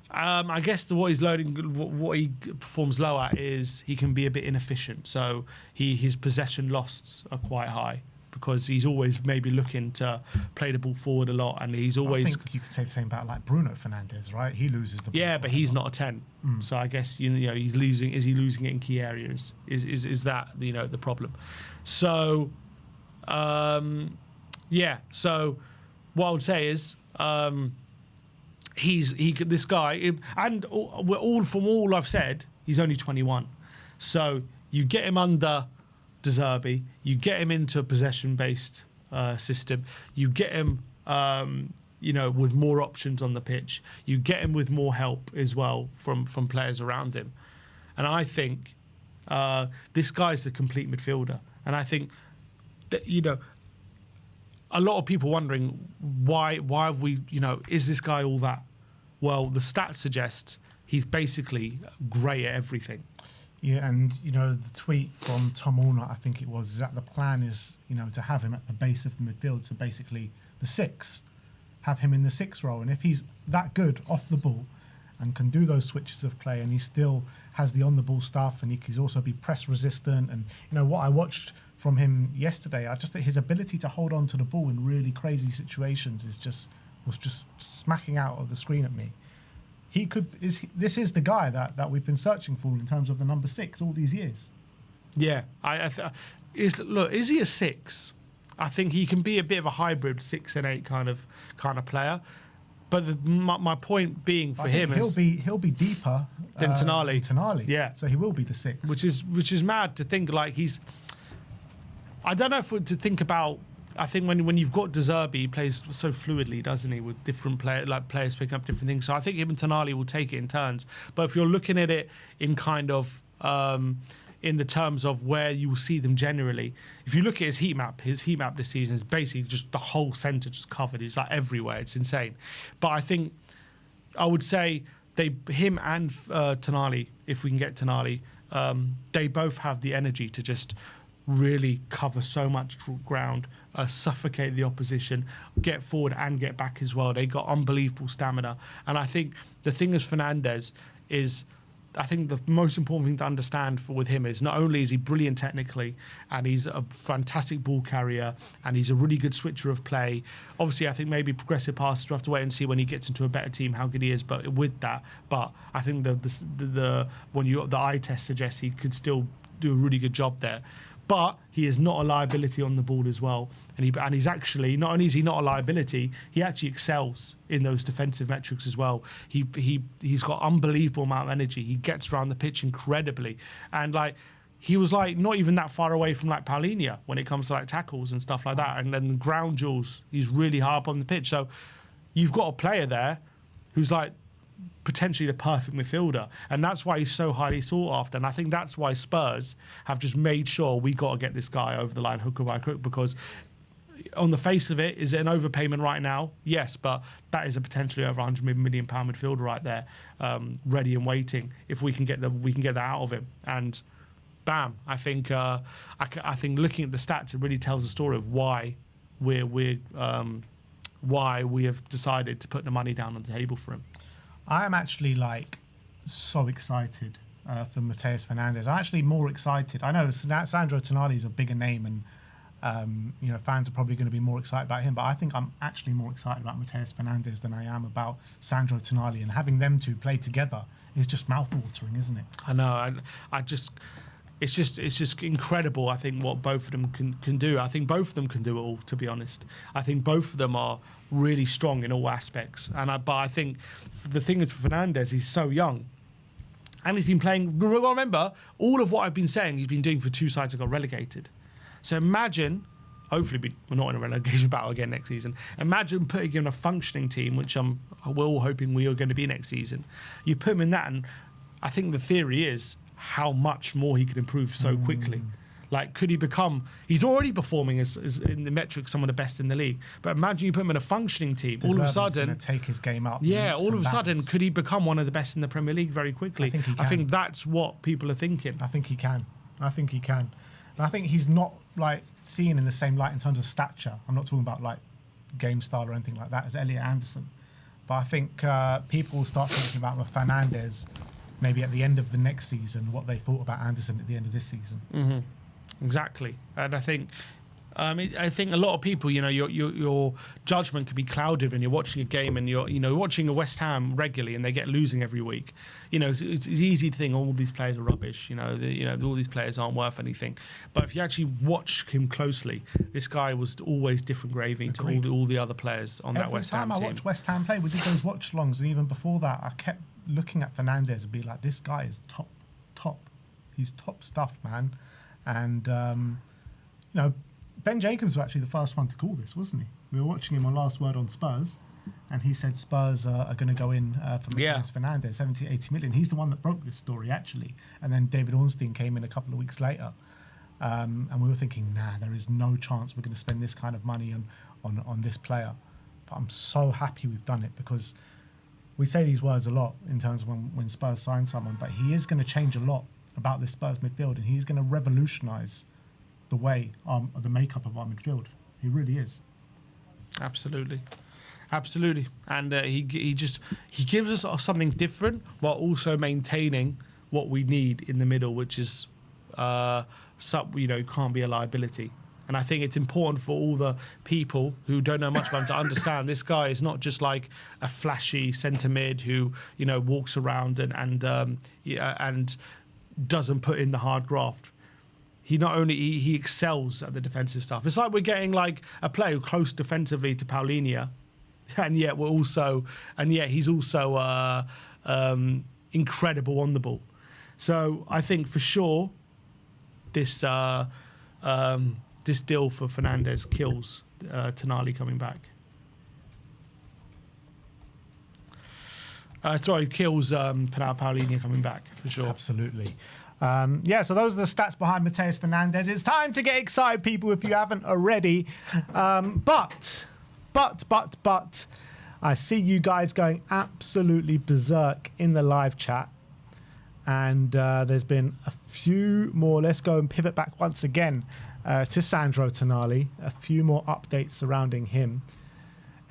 I guess what he performs low at is he can be a bit inefficient. So his possession loss are quite high, because he's always maybe losing to play the ball forward a lot, and he's always. I think you could say the same about like Bruno Fernandes, right? He loses the ball. Yeah, but he's not a 10. So I guess he's losing. Is he losing it in key areas? Is that the problem? So, yeah. So what I would say is this guy, and from all I've said, he's only 21. So you get him under De Zerbi, you get him into a possession-based system, you get him, with more options on the pitch, you get him with more help as well from players around him, and I think this guy's the complete midfielder. And I think that a lot of people wondering why have we is this guy all that? Well, the stats suggest he's basically great at everything. Yeah, and the tweet from Tom Allnut, I think it was, is that the plan is to have him at the base of the midfield, so basically the 6, have him in the 6 role, and if he's that good off the ball and can do those switches of play, and he still has the on the ball stuff, and he can also be press resistant, and what I watched from him yesterday, I just think his ability to hold on to the ball in really crazy situations was just smacking out of the screen at me. This is the guy that we've been searching for in terms of the number 6 all these years. Yeah, is he a 6? I think he can be a bit of a hybrid 6 and 8 kind of player. But my point being for him is he'll be deeper than Tonali. Tonali, yeah. So he will be the 6, which is mad to think like he's. I don't know if to think about. I think when you've got De Zerbi, he plays so fluidly, doesn't he, with different players picking up different things. So I think him and Tonali will take it in turns. But if you're looking at it in kind of in the terms of where you will see them generally, if you look at his heat map this season is basically just the whole centre just covered. It's like everywhere. It's insane. But I think I would say him and Tonali, if we can get Tonali, they both have the energy to just really cover so much ground, suffocate the opposition, get forward and get back as well. They got unbelievable stamina. And I think the thing is Fernandes is, I think the most important thing to understand with him is not only is he brilliant technically and he's a fantastic ball carrier and he's a really good switcher of play. Obviously, I think maybe progressive passes, we'll have to wait and see when he gets into a better team how good he is. But with that, I think the eye test suggests he could still do a really good job there. But he is not a liability on the ball as well. And he's actually, not only is he not a liability, he actually excels in those defensive metrics as well. He's got unbelievable amount of energy. He gets around the pitch incredibly. And he was not even that far away from Paulinho when it comes to tackles and stuff like that. And then the ground duels, he's really high up on the pitch. So you've got a player there who's potentially the perfect midfielder, and that's why he's so highly sought after. And I think that's why Spurs have just made sure we got to get this guy over the line hook or by crook, because on the face of it, is it an overpayment right now? Yes, but that is a potentially over £100 million midfielder right there, ready and waiting. If we can get that out of him, and bam, I think looking at the stats, it really tells the story of why why we have decided to put the money down on the table for him. I am actually so excited for Matheus Fernandes. I'm actually more excited. I know Sandro Tonali is a bigger name, and fans are probably going to be more excited about him. But I think I'm actually more excited about Matheus Fernandes than I am about Sandro Tonali. And having them two play together is just mouthwatering, isn't it? I know. It's just incredible. I think what both of them can do. I think both of them can do it all. To be honest, I think both of them are really strong in all aspects. But I think the thing is for Fernandes, he's so young, and he's been playing. Remember, all of what I've been saying, he's been doing for 2 sides that got relegated. So imagine, hopefully we're not in a relegation battle again next season. Imagine putting him in a functioning team, which we're all hoping we are going to be next season. You put him in that, and I think the theory is how much more he could improve so quickly. Could he become... He's already performing as in the metrics some of the best in the league. But imagine you put him in a functioning team. All of a sudden... going to take his game up. Yeah, all of a sudden, could he become one of the best in the Premier League very quickly? I think he can. I think that's what people are thinking. I think he can. And I think he's not seen in the same light in terms of stature. I'm not talking about game style or anything like that as Elliot Anderson. But I think people will start thinking about Fernandes maybe at the end of the next season, what they thought about Anderson at the end of this season. Mm-hmm. Exactly. And I think a lot of people, your judgment can be clouded when you're watching a game and you're watching a West Ham regularly and they get losing every week. It's easy to think all these players are rubbish. All these players aren't worth anything. But if you actually watch him closely, this guy was always different gravy to all the other players on that West Ham team. Every time I watch West Ham play, we did those watch-alongs, and even before that, I kept looking at Fernandes and be like, this guy is top. He's top stuff, man. And Ben Jacobs was actually the first one to call this, wasn't he? We were watching him on Last Word on Spurs, and he said Spurs are going to go in for Matheus Fernandes, 70, 80 million. He's the one that broke this story, actually. And then David Ornstein came in a couple of weeks later. And we were thinking, there is no chance we're going to spend this kind of money on this player. But I'm so happy we've done it, because we say these words a lot in terms of when Spurs sign someone, but he is going to change a lot about this Spurs midfield, and he's going to revolutionise the way, the makeup of our midfield. He really is. Absolutely. And he gives us something different while also maintaining what we need in the middle, which is can't be a liability. And I think it's important for all the people who don't know much about him to understand this guy is not just like a flashy centre mid who walks around and doesn't put in the hard graft. He not only he excels at the defensive stuff. It's like we're getting like a player close defensively to Paulinho, and yet he's also incredible on the ball. So I think for sure this deal for Fernandes kills Tonali coming back. Kills Paulinho coming back for sure. Absolutely. So those are the stats behind Matheus Fernandes. It's time to get excited, people, if you haven't already. But, I see you guys going absolutely berserk in the live chat. And there's been a few more. Let's go and pivot back once again to Sandro Tonali. A few more updates surrounding him.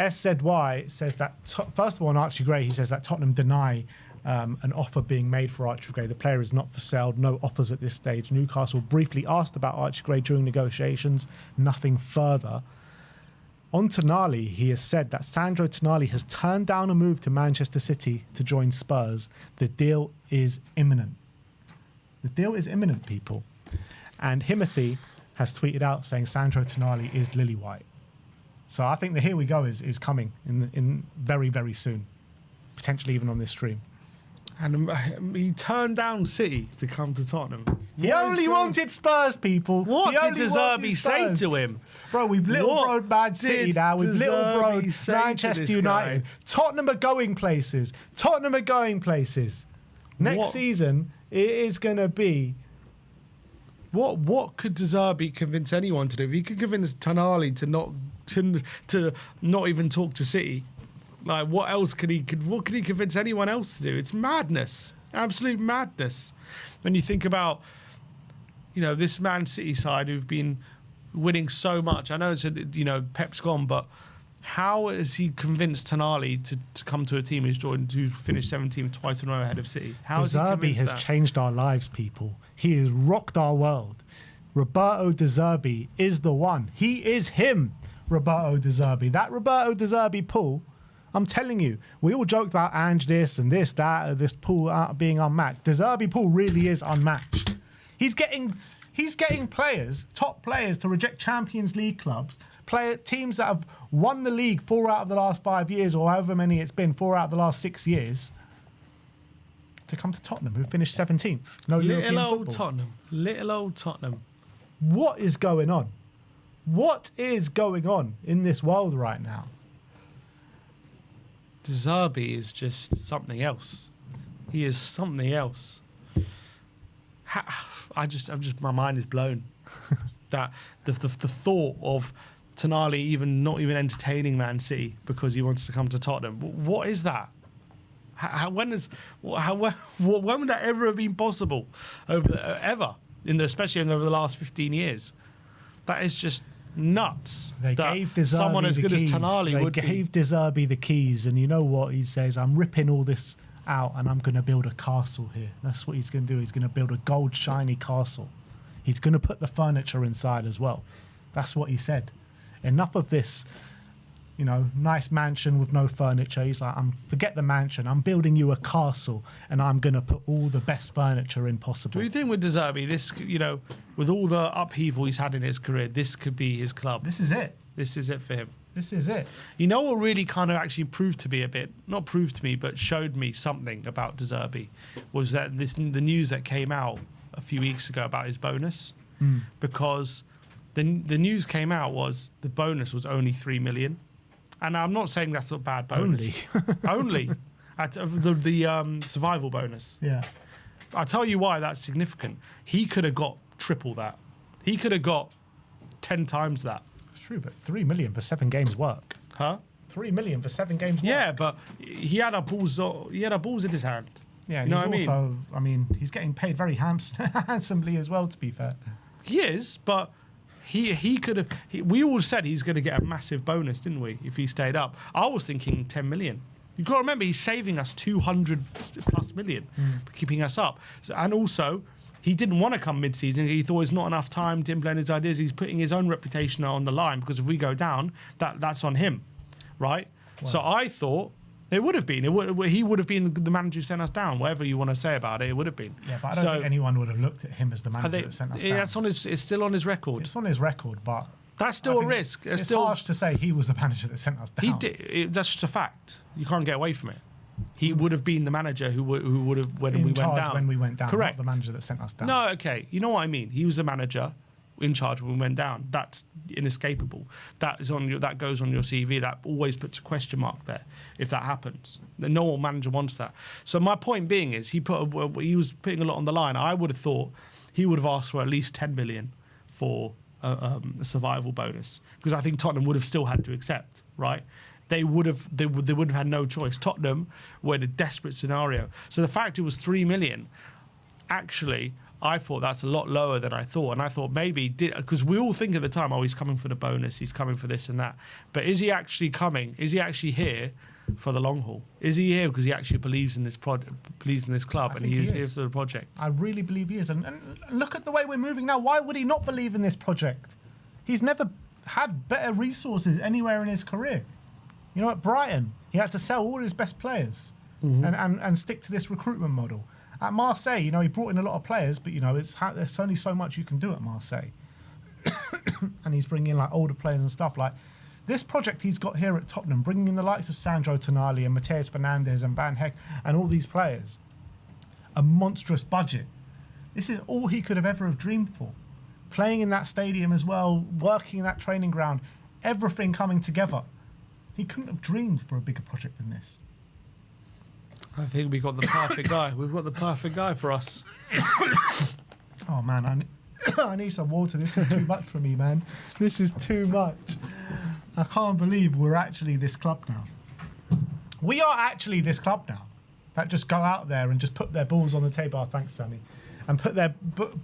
SZY says that, first of all, on Archie Gray, he says that Tottenham deny an offer being made for Archie Gray. The player is not for sale. No offers at this stage. Newcastle briefly asked about Archie Gray during negotiations. Nothing further. On Tonali, he has said that Sandro Tonali has turned down a move to Manchester City to join Spurs. The deal is imminent. The deal is imminent, people. And Himothy has tweeted out saying Sandro Tonali is lily white. So I think the here we go is coming in very, very soon. Potentially even on this stream. And he turned down City to come to Tottenham. He only wanted Spurs, people. What did De Zerbi say to him? Bro, we've little bro Man City now. We've little bro Manchester United. Tottenham are going places. Next season, it is going to be... What could De Zerbi convince anyone to do? If he could convince Tonali to not even talk to City... Like, what else could he convince anyone else to do? It's madness. Absolute madness. When you think about, this Man City side who've been winning so much. I know it's, Pep's gone, but how has he convinced Tonali to come to a team who's finished 17th twice in a row ahead of City? How De Zerbi has changed our lives, people. He has rocked our world. Roberto De Zerbi is the one. He is him, Roberto De Zerbi. That Roberto De Zerbi pull... I'm telling you, we all joked about Ange this and this, that, this pool being unmatched. De Zerbi pool really is unmatched. He's getting players, top players, to reject Champions League clubs, teams that have won the league 4 out of the last 5 years, or however many it's been, 4 out of the last 6 years, to come to Tottenham, who finished 17th. Little old Tottenham. What is going on? What is going on in this world right now? De Zerbi is just something else. He is something else. My mind is blown. That the thought of Tonali not even entertaining Man City because he wants to come to Tottenham. What is that? When would that ever have been possible? Especially over the last 15 years. That is just nuts. They gave De Zerbi someone as good the keys. as Tonali would gave De Zerbi the keys, and you know what he says? I'm ripping all this out, and I'm going to build a castle here. That's what he's going to do. He's going to build a gold shiny castle. He's going to put the furniture inside as well. That's what he said. Enough of this, nice mansion with no furniture. He's like, forget the mansion. I'm building you a castle, and I'm going to put all the best furniture in possible. Do you think with De Zerbi, this, with all the upheaval he's had in his career, this could be his club? This is it. This is it for him. This is it. You know what really kind of actually proved to be not proved to me, but showed me something about De Zerbi, was that the news that came out a few weeks ago about his bonus, because the news came out was the bonus was only 3 million. And I'm not saying that's a bad bonus. Only. At the survival bonus. Yeah. I'll tell you why that's significant. He could have got triple that. He could have got 10 times that. It's true, but 3 million for 7 games work. Huh? 3 million for 7 games. Yeah, work. but he had our balls. He had our balls in his hand. Yeah, and you know he's what also, I mean, he's getting paid very handsomely as well, to be fair. He is, but he could have. We all said he's going to get a massive bonus, didn't we? If he stayed up, I was thinking 10 million. You've got to remember he's saving us 200 plus million, for keeping us up. So, and also, he didn't want to come mid-season. He thought it's not enough time to implement his ideas. He's putting his own reputation on the line because if we go down, that's on him, right? Wow. So I thought. It would have been. He would have been the manager who sent us down. Whatever you want to say about it, it would have been. Yeah, but I don't think anyone would have looked at him as the manager that sent us down. It's still on his record. It's on his record, but that's still a risk. It's still harsh to say he was the manager that sent us down. That's just a fact. You can't get away from it. He would have been the manager who would have when we went down. When we went down, correct? Not the manager that sent us down. No, okay. You know what I mean. He was the manager in charge when we went down. That's inescapable. That goes on your CV. That always puts a question mark there if that happens. The normal manager wants that. So my point being is he was putting a lot on the line. I would have thought he would have asked for at least 10 million for a survival bonus because I think Tottenham would have still had to accept, right? They would have had no choice. Tottenham were in a desperate scenario. So the fact it was 3 million, actually, I thought that's a lot lower than I thought. And I thought maybe, because we all think at the time, oh, he's coming for the bonus, he's coming for this and that. But is he actually coming? Is he actually here for the long haul? Is he here because he actually believes in this club and he is here for the project? I really believe he is. And look at the way we're moving now. Why would he not believe in this project? He's never had better resources anywhere in his career. You know, at Brighton, he had to sell all his best players and stick to this recruitment model. At Marseille, you know, he brought in a lot of players, but, you know, there's only so much you can do at Marseille. And he's bringing in, like, older players and stuff. Like, this project he's got here at Tottenham, bringing in the likes of Sandro, Tonali and Mateus Fernandes and Van Heck and all these players, a monstrous budget. This is all he could have ever have dreamed for. Playing in that stadium as well, working in that training ground, everything coming together. He couldn't have dreamed for a bigger project than this. I think we got the perfect guy. We've got the perfect guy for us. Oh, man, I need some water. This is too much for me, man. This is too much. I can't believe we're actually this club now. We are actually this club now that just go out there and just put their balls on the table. Oh, thanks, Sammy. And put their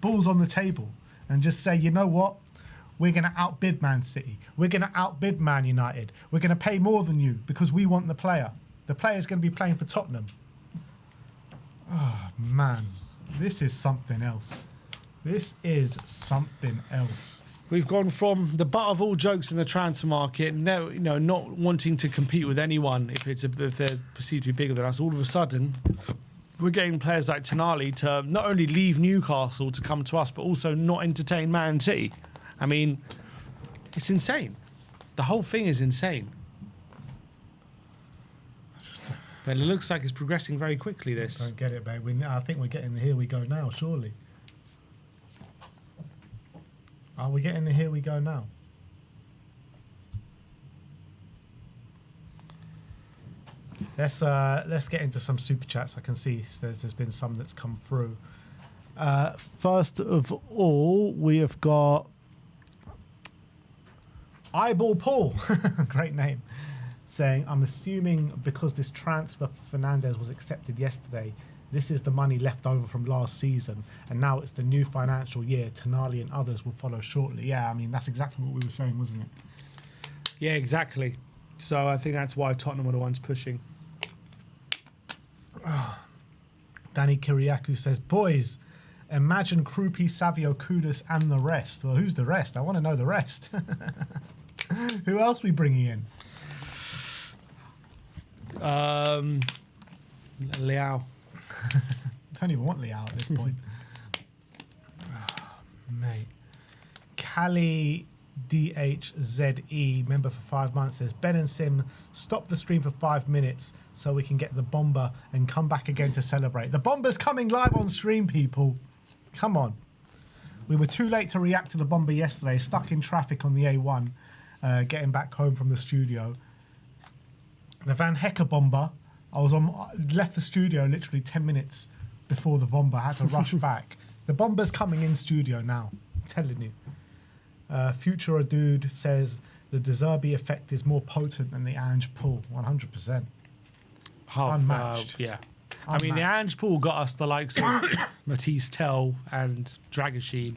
balls on the table and just say, you know what? We're going to outbid Man City. We're going to outbid Man United. We're going to pay more than you because we want the player. The player's going to be playing for Tottenham. Oh, man. This is something else. This is something else. We've gone from the butt of all jokes in the transfer market, not wanting to compete with anyone if they're perceived to be bigger than us. All of a sudden, we're getting players like Tonali to not only leave Newcastle to come to us, but also not entertain Man City. I mean, it's insane. The whole thing is insane. But it looks like it's progressing very quickly, this. Don't get it, babe. I think we're getting the here we go now, surely. Are we getting the here we go now? Let's get into some super chats. I can see there's been some that's come through. First of all, we have got Eyeball Paul, great name, saying, I'm assuming because this transfer for Fernandes was accepted yesterday, this is the money left over from last season, and now it's the new financial year. Tonali and others will follow shortly. Yeah, I mean, that's exactly what we were saying, wasn't it? Yeah, exactly. So I think that's why Tottenham are the ones pushing. Danny Kiriakou says, boys, imagine Kroupi, Savio, Kudus and the rest. Well, who's the rest? I want to know the rest. Who else are we bringing in? Leao. Don't even want Leao at this point. Mate. Cali DHZE, member for 5 months, says, Ben and Sim, stop the stream for 5 minutes so we can get the bomber and come back again to celebrate. The bomber's coming live on stream, people. Come on. We were too late to react to the bomber yesterday, stuck in traffic on the A1, getting back home from the studio. The Van Hecker bomber, left the studio literally 10 minutes before the bomber, had to rush back. The bomber's coming in studio now, I'm telling you. Future a Dude says, The De Zerbi effect is more potent than the Ange pull, 100%. Unmatched. Yeah. I mean, the Ange Pool got us the likes of Matisse Tell and Dragoshin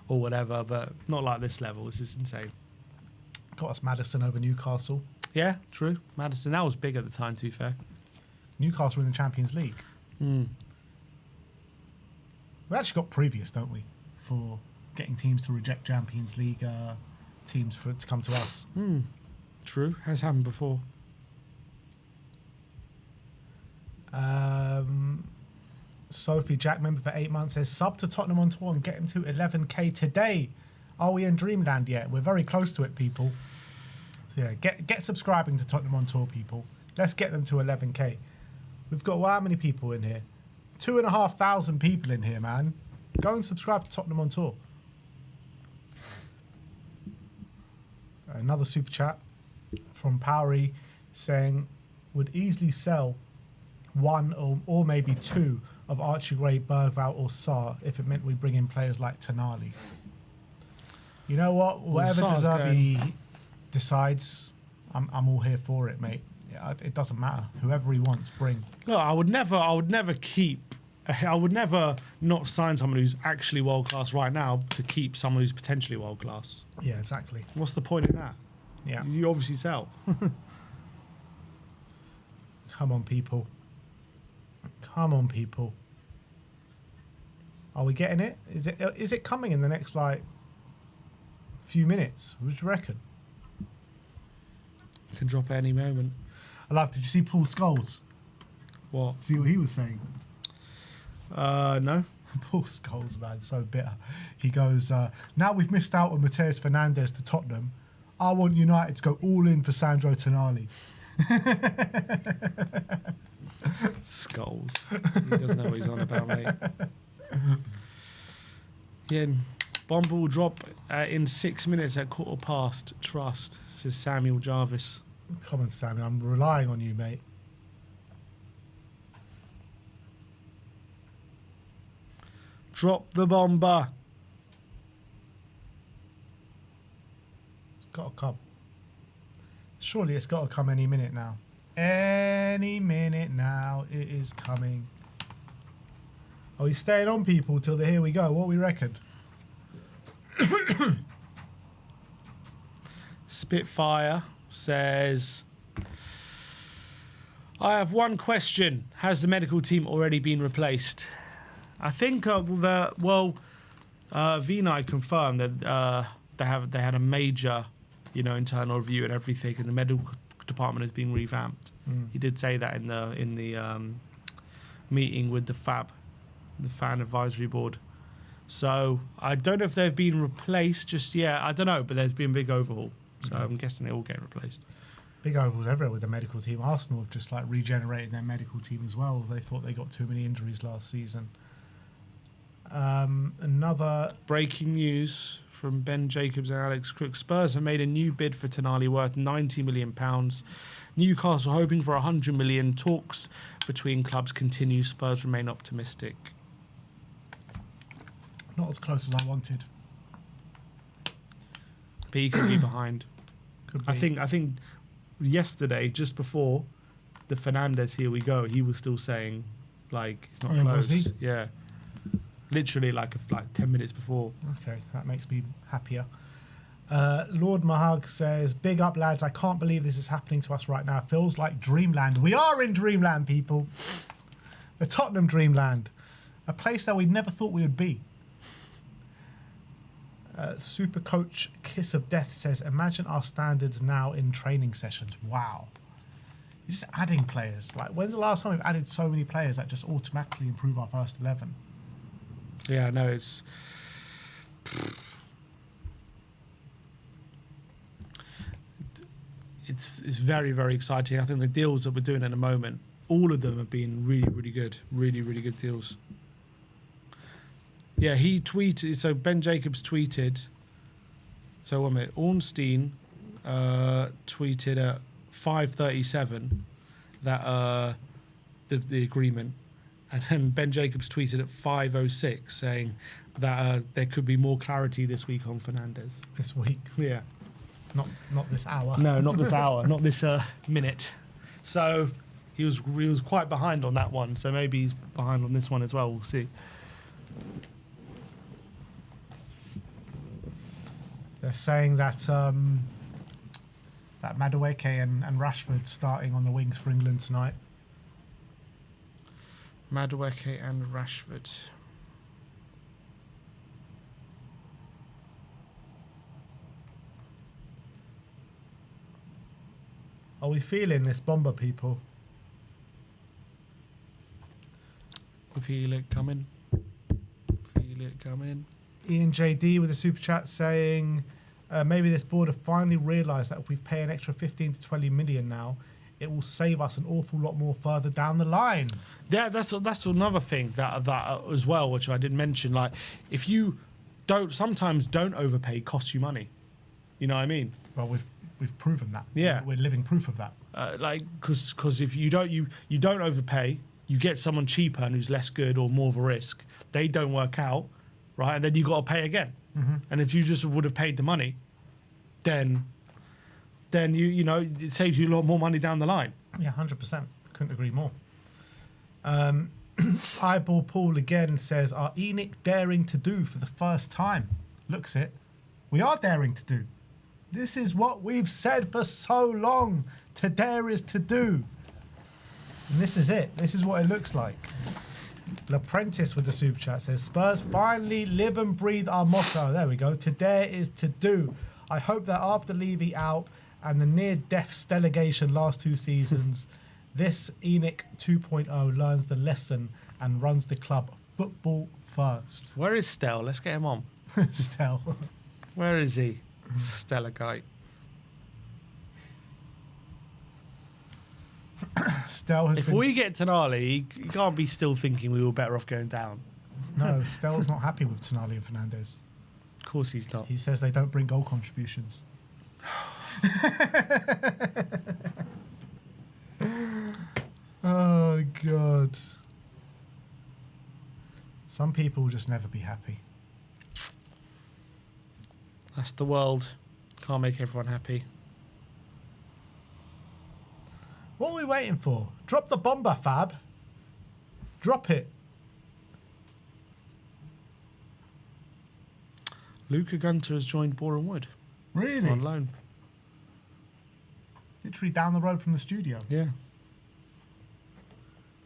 or whatever, but not like this level. This is insane. Got us Maddison over Newcastle. Yeah, true. Maddison, that was big at the time, to be fair. Newcastle in the Champions League. We actually got previous, don't we, for getting teams to reject Champions League teams for it to come to us. True. Has happened before. Sophie Jack, member for 8 months, says sub to Tottenham on tour and get him to 11k today. Are we in dreamland yet? We're very close to it, people. So yeah, get subscribing to Tottenham on tour, people. Let's get them to 11k. We've got how many people in here? 2,500 people in here, man. Go and subscribe to Tottenham on tour. Another super chat from Powery saying would easily sell one or maybe two of Archie Gray, Bergvall or Sarr if it meant we bring in players like Tonali. You know what? Whatever De Zerbi decides, I'm all here for it, mate. Yeah, it doesn't matter. Whoever he wants, bring. Look, I would never not sign someone who's actually world class right now to keep someone who's potentially world class. Yeah, exactly. What's the point in that? Yeah. You obviously sell. Come on, people. Come on, people. Are we getting it? Is it coming in the next few minutes? What do you reckon? Can drop at any moment. I love. Did you see Paul Scholes? What? See what he was saying? No. Paul Scholes, man, so bitter. He goes, now we've missed out on Mateus Fernandes to Tottenham. I want United to go all in for Sandro Tonali. Skulls. He doesn't know what he's on about, mate. Yeah, bomb will drop in 6 minutes at past. Trust, says Samuel Jarvis. Come on, Samuel. I'm relying on you, mate. Drop the bomber. It's got to come. Surely it's got to come any minute now. Any minute now, it is coming. Are we staying on, people, till the here we go? What we reckon? Spitfire says, I have one question. Has the medical team already been replaced? I think Vinay confirmed that they had a major, internal review and everything, and the medical department has been revamped. He did say that in the meeting with the fan advisory board. So I don't know if they've been replaced just yet. I don't know, but there's been a big overhaul. So I'm guessing they all get replaced. Big overhauls everywhere with the medical team. Arsenal have just regenerated their medical team as well. They thought they got too many injuries last season. Another breaking news from Ben Jacobs and Alex Crook. Spurs have made a new bid for Tonali worth £90 million. Newcastle hoping for £100 million. Talks between clubs continue. Spurs remain optimistic. Not as close as I wanted. But he could be behind. Could be. I think yesterday, just before the Fernandes here we go, he was still saying it's not close. Was he? Yeah. Literally like 10 minutes before. Okay, that makes me happier. Lord Mahag says, big up, lads. I can't believe this is happening to us right now. It feels like dreamland. We are in dreamland, people. The Tottenham dreamland. A place that we never thought we would be. Super Coach Kiss of Death says, imagine our standards now in training sessions. Wow. You're just adding players. When's the last time we've added so many players that just automatically improve our first 11? Yeah, no, it's very, very exciting. I think the deals that we're doing at the moment, all of them have been really, really good. Really, really good deals. Yeah, he tweeted, so Ben Jacobs tweeted, so 1 minute, Ornstein tweeted at 5:37 that the agreement. And then Ben Jacobs tweeted at 5:06 saying that there could be more clarity this week on Fernandes. This week. Yeah. not this hour. No, not this hour, not this minute. So he was quite behind on that one. So maybe he's behind on this one as well. We'll see. They're saying that that Madueke and Rashford starting on the wings for England tonight. Madueke and Rashford. Are we feeling this bomber, people? Feel it coming. Feel it coming. Ian JD with a super chat saying, maybe this board have finally realised that if we pay an extra 15 to 20 million now, it will save us an awful lot more further down the line. Yeah, that's another thing that as well, which I didn't mention. Like, if you sometimes don't overpay, costs you money. You know what I mean? Well, we've proven that. Yeah. We're living proof of that. Because if you don't overpay, you get someone cheaper and who's less good or more of a risk. They don't work out, right? And then you got to pay again. Mm-hmm. And if you just would have paid the money, then you know it saves you a lot more money down the line. Yeah, 100%. Couldn't agree more. Eyeball Paul again says, are Enoch daring to do for the first time? Looks it. We are daring to do. This is what we've said for so long. To dare is to do. And this is it. This is what it looks like. L'Apprentice with the super chat says, Spurs finally live and breathe our motto. There we go. To dare is to do. I hope that after Levy out and the near-death delegation last 2 seasons, this Enoch 2.0 learns the lesson and runs the club football first. Where is Stell? Let's get him on. Stell. Where is he? Stella guy. Stell has If been... we get Tonali, he can't be still thinking we were better off going down. No, Stell's not happy with Tonali and Fernandes. Of course he's not. He says they don't bring goal contributions. Oh, God. Some people will just never be happy. That's the world. Can't make everyone happy. What are we waiting for? Drop the bomber, Fab. Drop it. Luca Gunter has joined Boreham Wood Really? on loan. Literally down the road from the studio. Yeah.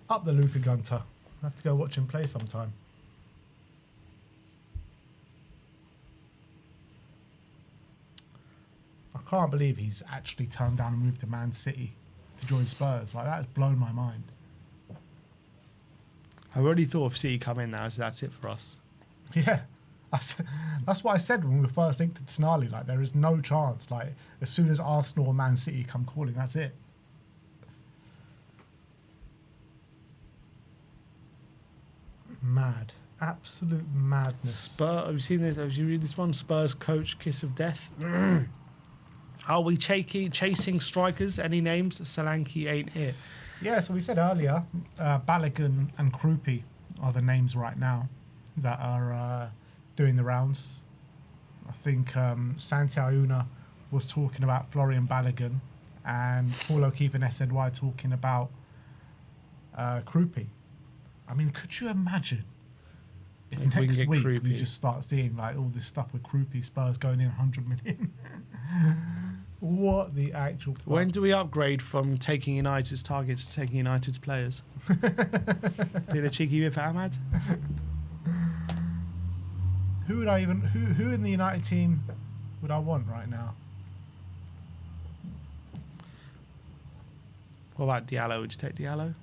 Up the Luca Gunter. I have to go watch him play sometime. I can't believe he's actually turned down and moved to Man City to join Spurs. Like, that has blown my mind. I already thought if City come in now, so that's it for us. Yeah. That's what I said when we were first linked to Tonali. Like, there is no chance. Like, as soon as Arsenal or Man City come calling, that's it. Mad. Absolute madness. Spurs, have you seen this? Have you read this one? Spurs coach kiss of death. Are we chasing strikers? Any names? Solanke ain't it. Yeah, so we said earlier, Balogun and Kroupi are the names right now that are doing the rounds. I think Santiago Una was talking about Florian Balogun and Paul O'Keefe and SNY talking about Kroupi. I mean, could you imagine if If we next can get week Kroupi. we just start seeing like all this stuff with Kroupi, Spurs going in 100 million? What the actual fuck? When do we upgrade from taking United's targets to taking United's players? Be the cheeky bit for Ahmad? Who would I even who in the United team would I want right now? What about Diallo? Would you take Diallo?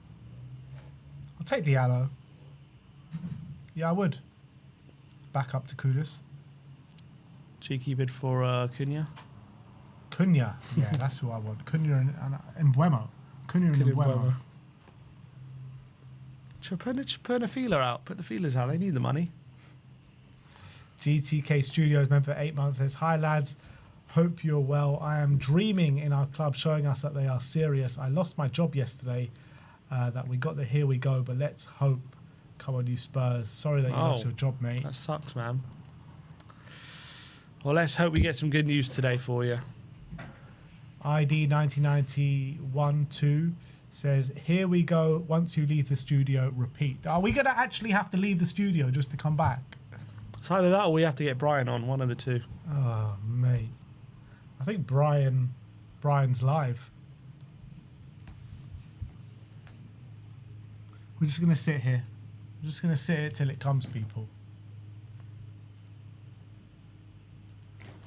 I'll take Diallo. Yeah, I would. Back up to Kudus. Cheeky bid for Cunha? Cunha. Yeah, that's who I want. Cunha and Mbuemo. Cunha and Mbuemo. Put a feeler out. Put the feelers out. They need the money. GTK Studios member for 8 months says, hi lads, hope you're well. I am dreaming in our club, showing us that they are serious. I lost my job yesterday, that we got the here we go, but let's hope. Come on, you Spurs. Sorry that you lost your job, mate. That sucks, man. Well, let's hope we get some good news today for you. ID 1991-2 says, here we go. Once you leave the studio, repeat. Are we going to actually have to leave the studio just to come back? It's either that or we have to get Brian on, one of the two. Oh, mate. I think Brian's live. We're just going to sit here. We're just going to sit here till it comes, people.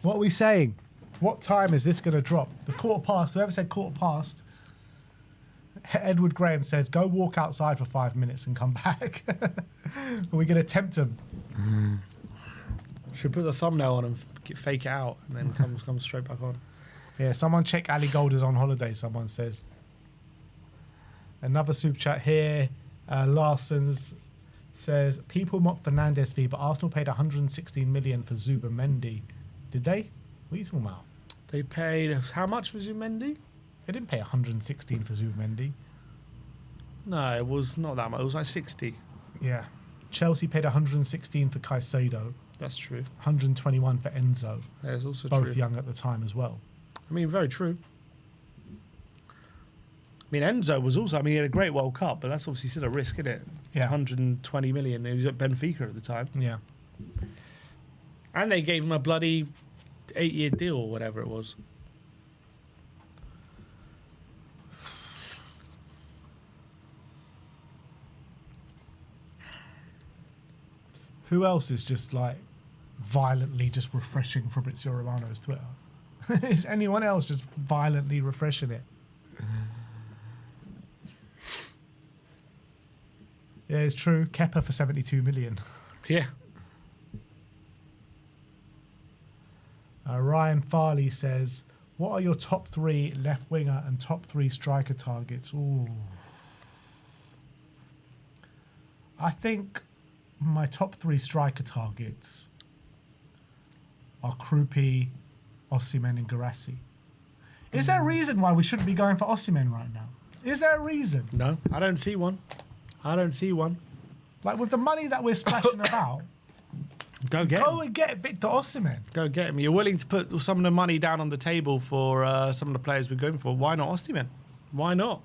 What are we saying? What time is this going to drop? The 1:15. Whoever said 1:15. Edward Graham says, go walk outside for 5 minutes and come back. Are we going to tempt him? Should put the thumbnail on and fake it out and then come straight back on. Yeah, someone check Ali Golder's on holiday, someone says. Another super chat here. Larson's says, people mock Fernandes fee, but Arsenal paid 116 million for Zubimendi. Did they? What are you talking about? They paid, how much for Zubimendi? They didn't pay 116 for Zubimendi. No, it was not that much. It was like 60. Yeah. Chelsea paid 116 for Caicedo. That's true. 121 for Enzo. That is also Both true. young at the time as well. I mean, very true. I mean, Enzo was also, he had a great World Cup, but that's obviously still a risk, isn't it? Yeah. 120 million. He was at Benfica at the time. Yeah. And they gave him a bloody 8-year deal or whatever it was. Who else is just like violently just refreshing Fabrizio Romano's Twitter? Is anyone else just violently refreshing it? Yeah, it's true. Kepa for 72 million. Yeah. Ryan Farley says, what are your top 3 left winger and top 3 striker targets? Ooh. I think my top 3 striker targets are Kroupi, Osimhen and Guirassy. Is there a reason why we shouldn't be going for Osimhen right now? Is there a reason? No, I don't see one. I don't see one. Like, with the money that we're splashing about, Go get go him. and get Victor Osimhen. Go get him. You're willing to put some of the money down on the table for some of the players we're going for. Why not Osimhen? Why not?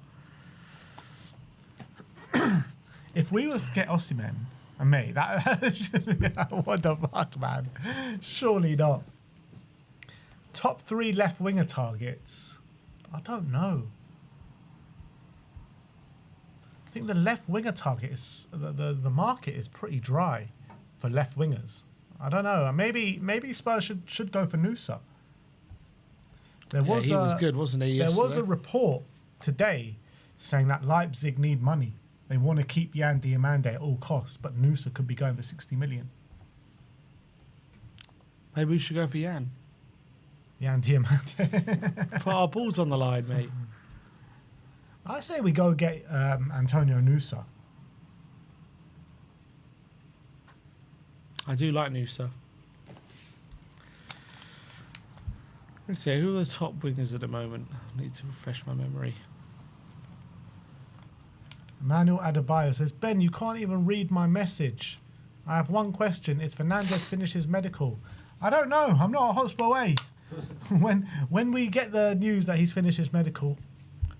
If we was to get Osimhen, and mate, that what the fuck, man? Surely not. Top 3 left winger targets. I don't know. I think the left winger target is the market is pretty dry for left wingers. I don't know. Maybe Spurs should go for Nusa. He was good, wasn't he? There was yesterday? a report today saying that Leipzig need money. They want to keep Yan Diomande at all costs, but Nusa could be going for 60 million. Maybe we should go for Yan. Yan Diomande. Put our balls on the line, mate. I say we go get Antonio Nusa. I do like Nusa. Let's see, who are the top wingers at the moment? I need to refresh my memory. Emmanuel Adebayo says, Ben, you can't even read my message. I have one question. Is Fernandes finished his medical? I don't know. I'm not a Hotspur away. When we get the news that he's finished his medical,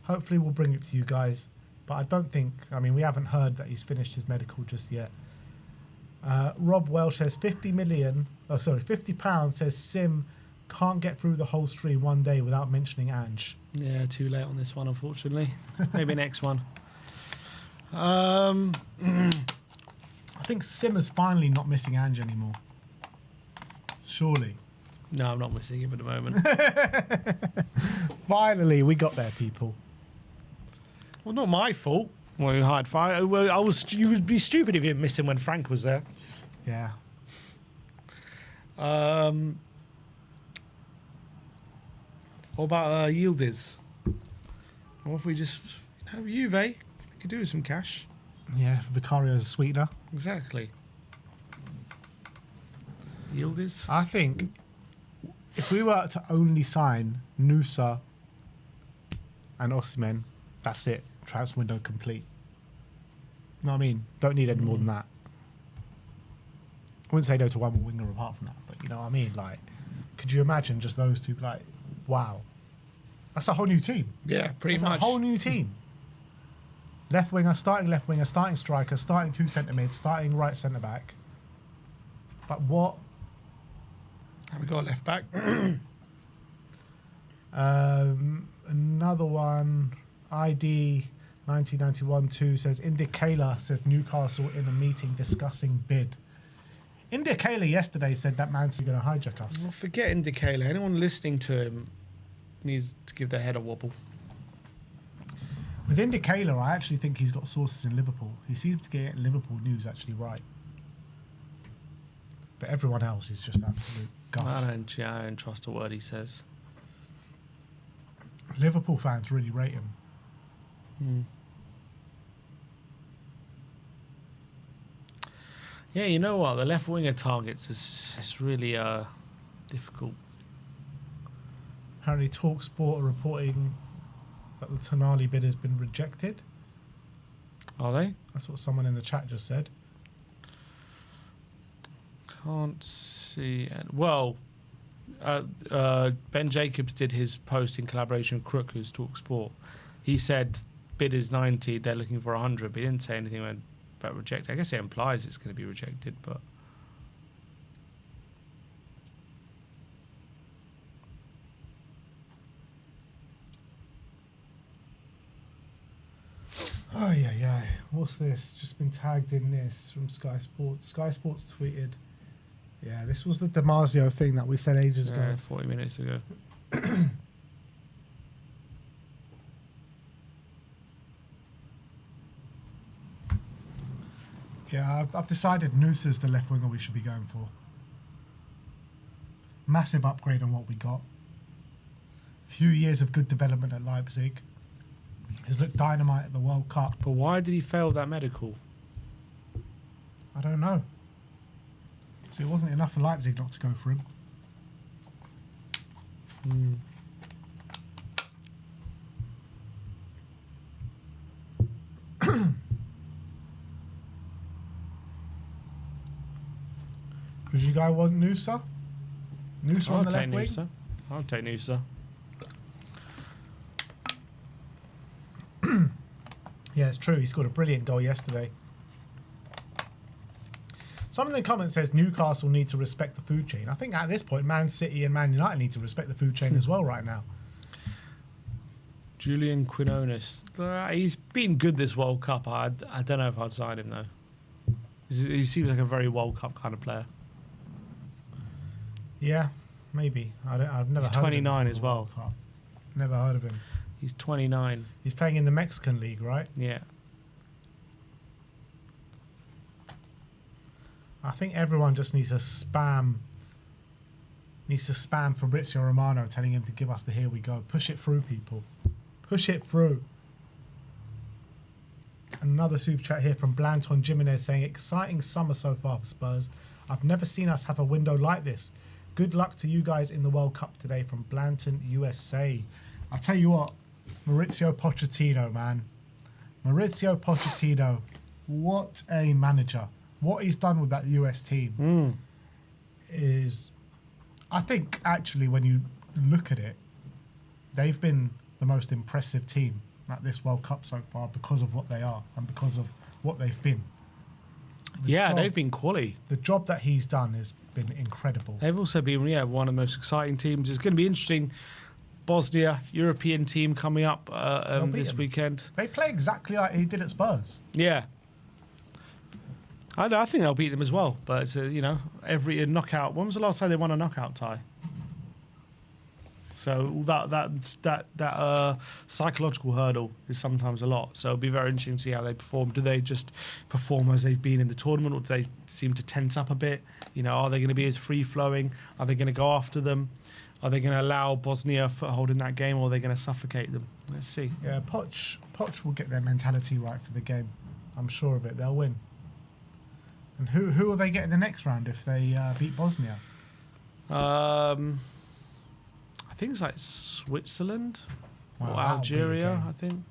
hopefully we'll bring it to you guys. But I don't think, we haven't heard that he's finished his medical just yet. Rob Welsh says £50 says Sim can't get through the whole stream one day without mentioning Ange. Yeah, too late on this one, unfortunately. Maybe next one. I think Sim is finally not missing Ange anymore. Surely. No, I'm not missing him at the moment. Finally, we got there, people. Well, not my fault. Well, you hired fire. Well, you would be stupid if you didn't miss him when Frank was there. Yeah. What about Yildiz? What if we just have Juve? They could do with some cash. Yeah, Vicario's a sweetener. Exactly. Yildiz? I think if we were to only sign Nusa and Osimhen, that's it. Transfer window complete. You know what I mean? Don't need any more than that. I wouldn't say no to one more winger apart from that, but you know what I mean? Like, could you imagine just those two? Like, wow. That's a whole new team. Yeah, pretty That's much. a whole new team. Left winger, starting striker, starting 2 centre mid, starting right centre back. But what? Have we got a left back? Another one, ID 1991-2 says, Indicala says Newcastle in a meeting discussing bid. Indicala yesterday said that Man City going to hijack us. Well, forget Indicala. Anyone listening to him needs to give their head a wobble. With Indicala, I actually think he's got sources in Liverpool. He seems to get Liverpool news actually right. But everyone else is just absolute guff. I don't trust a word he says. Liverpool fans really rate him. Yeah, you know what? The left winger targets is really difficult. Apparently TalkSport are reporting that the Tonali bid has been rejected. Are they? That's what someone in the chat just said. Can't see it. Well, Ben Jacobs did his post in collaboration with Crook, who's TalkSport. He said bid is 90, they're looking for 100, but he didn't say anything about rejected. I guess it implies it's going to be rejected, but... Oh, yeah. What's this? Just been tagged in this from Sky Sports. Sky Sports tweeted. Yeah, this was the Damasio thing that we said ages ago. 40 minutes ago. Yeah, I've decided Noosa's the left winger we should be going for. Massive upgrade on what we got. Few years of good development at Leipzig. He's looked dynamite at the World Cup. But why did he fail that medical? I don't know. So it wasn't enough for Leipzig not to go for him. Would you guys want Noosa? Noosa on the left wing? I'll take Noosa. Yeah, it's true. He scored a brilliant goal yesterday. Someone in the comments says Newcastle need to respect the food chain. I think at this point, Man City and Man United need to respect the food chain as well right now. Julian Quinones. He's been good this World Cup. I don't know if I'd sign him, though. He seems like a very World Cup kind of player. Yeah, maybe. I've never He's heard 29 of him as before the well. World Cup. Never heard of him. He's 29. He's playing in the Mexican League, right? Yeah. I think everyone just needs to spam Fabrizio Romano telling him to give us the here we go. Push it through, people. Push it through. Another super chat here from Blanton Jimenez saying, exciting summer so far for Spurs. I've never seen us have a window like this. Good luck to you guys in the World Cup today from Blanton, USA. I'll tell you what, Maurizio Pochettino, man. Maurizio Pochettino, what a manager. What he's done with that US team is, I think, actually, when you look at it, they've been the most impressive team at this World Cup so far because of what they are and because of what they've been. They've been quality. The job that he's done has been incredible. They've also been, one of the most exciting teams. It's going to be interesting. Bosnia, European team coming up this weekend. They play exactly like he did at Spurs. Yeah. I think they'll beat them as well. But it's every knockout. When was the last time they won a knockout tie? So that psychological hurdle is sometimes a lot. So it'll be very interesting to see how they perform. Do they just perform as they've been in the tournament, or do they seem to tense up a bit? Are they going to be as free flowing? Are they going to go after them? Are they going to allow Bosnia a foothold in that game, or are they going to suffocate them? Let's see. Yeah, Poch will get their mentality right for the game. I'm sure of it. They'll win. And who are they getting the next round if they beat Bosnia? I think it's like Switzerland or Algeria, I think.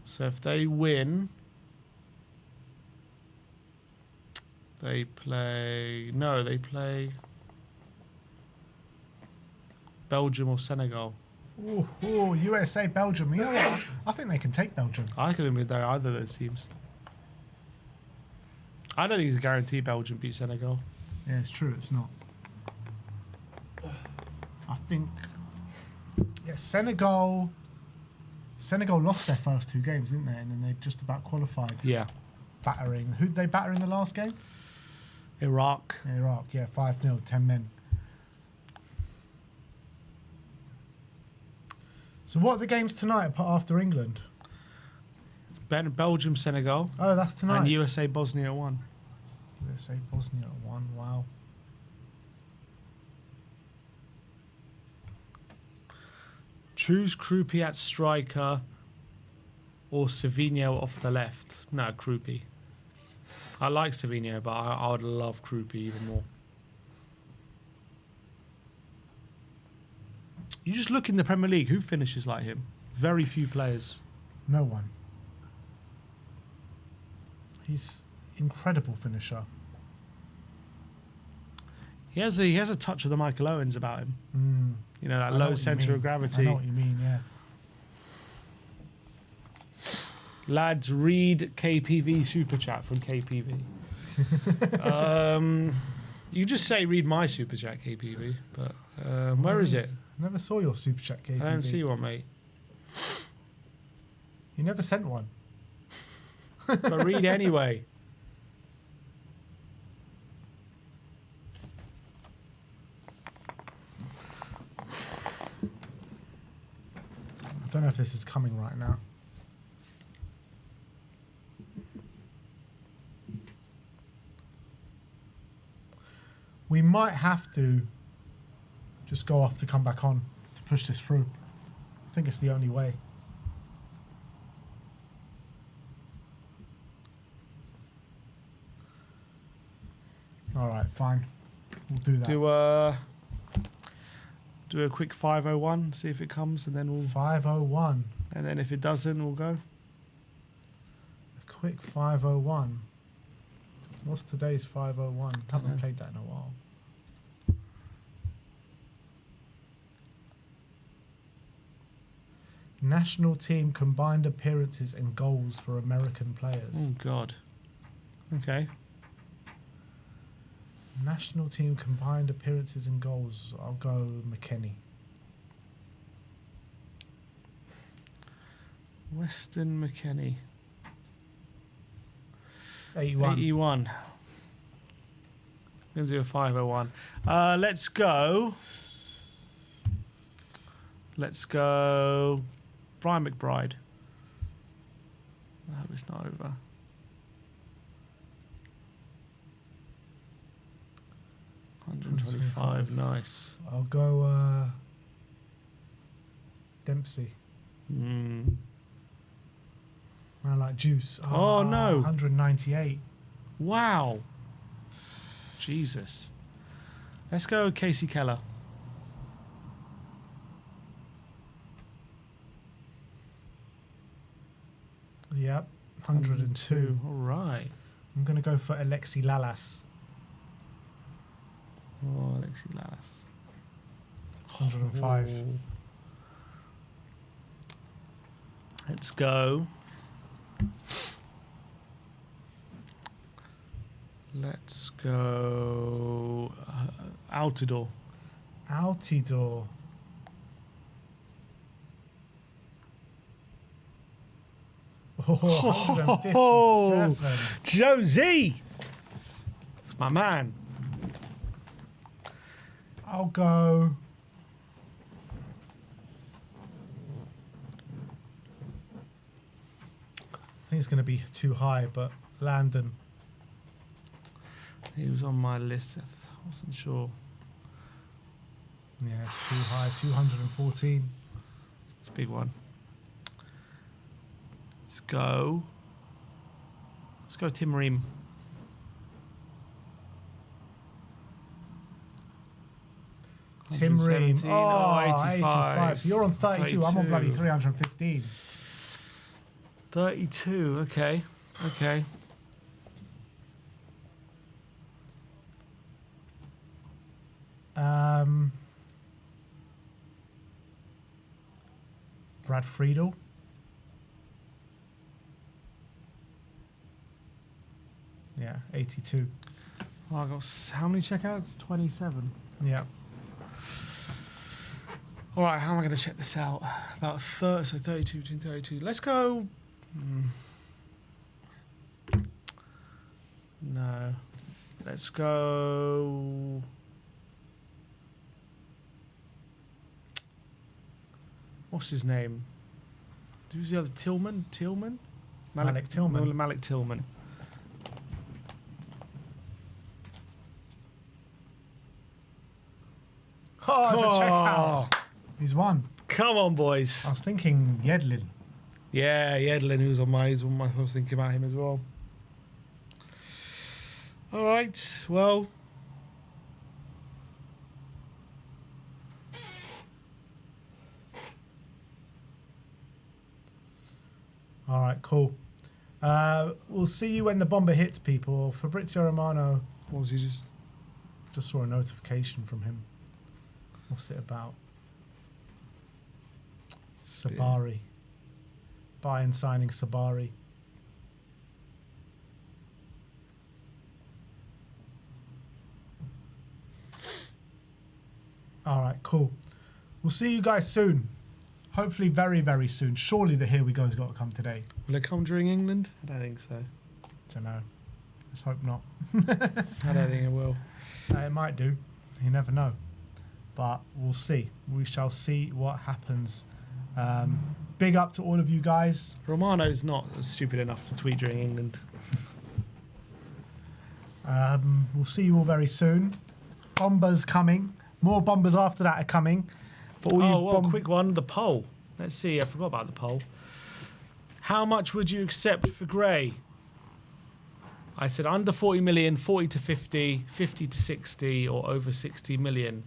So if they win, They play... No, they play... Belgium or Senegal. Ooh, USA, Belgium. You know what? I think they can take Belgium. I couldn't be there either of those teams. I don't think it's a guarantee Belgium beat Senegal. Yeah, it's true. It's not. I think. Yeah, Senegal lost their first 2 games, didn't they? And then they just about qualified. Yeah. Battering. Who'd they batter in the last game? Iraq. Iraq. Yeah, 5-0, 10 men. So what are the games tonight after England? Belgium, Senegal. Oh, that's tonight. And USA, Bosnia 1. USA, Bosnia at 1. Wow. Choose Kroupi at striker or Savinho off the left. No, Kroupi. I like Savinho, but I would love Kroupi even more. You just look in the Premier League, who finishes like him? Very few players. No one. He's incredible finisher. He has a touch of the Michael Owens about him. You know, that I know low what you centre mean. of gravity. I know what you mean, yeah. Lads, read KPV super chat from KPV. You just say read my super chat, KPV, but where is it? Never saw your super chat, KPV. I don't see one, mate. You never sent one. But read anyway. I don't know if this is coming right now. We might have to just go off to come back on to push this through. I think it's the only way. All right, fine. We'll do that. Do a quick 501, see if it comes, and then we'll. 501. And then if it doesn't, we'll go. A quick 501. What's today's 501? Haven't know. played that in a while. National team combined appearances and goals for American players. Oh God. Okay. National team combined appearances and goals. I'll go McKennie. Weston McKennie. 81. 81. Going to do a 501. Let's go. Let's go. Brian McBride. I hope it's not over. $125. Nice. I'll go Dempsey. Man like Juice. Oh, no. 198. Wow. Jesus. Let's go Casey Keller. Yep. 102. All right. I'm going to go for Alexi Lalas. Oh, Alexi Lalas. 105. Oh. Let's go. Let's go. Altidore. Altidore. Oh, 157. Josie! It's my man. I'll go. I think it's going to be too high, but Landon. He was on my list. I wasn't sure. Yeah, too high. 214. It's a big one. Let's go. Let's go Tim Ream. Tim Ream. 117. Oh, 85. 85. So you're on 32. I'm on bloody 32. 315. 32. Okay. Okay. Brad Friedel. Yeah, 82. Oh, I got how many checkouts? 27. Yeah. All right, how am I going to check this out? About 30, so 32 between 32. Let's go. No. Let's go. What's his name? Who's the other? Tillman? Malik Tillman. Malik Tillman. Oh, it's a checkout. He's won. Come on, boys. I was thinking Yedlin. Yeah, Yedlin, who's on my, I was thinking about him as well. All right, well. All right, cool. We'll see you when the bomber hits, people. Fabrizio Romano. What was he just? Just saw a notification from him. What's it about? Sabari. Bayern signing Sabari. All right, cool. We'll see you guys soon. Hopefully very, very soon. Surely the Here We Go's got to come today. Will it come during England? I don't think so. Don't know. Let's hope not. I don't think it will. It might do. You never know. But we'll see. We shall see what happens. Big up to all of you guys. Romano's not stupid enough to tweet during England. We'll see you all very soon. Bombers coming. More bombers after that are coming. For all you well, quick one. The poll. Let's see. I forgot about the poll. How much would you accept for Gray? I said under 40 million, 40 to 50, 50 to 60, or over 60 million.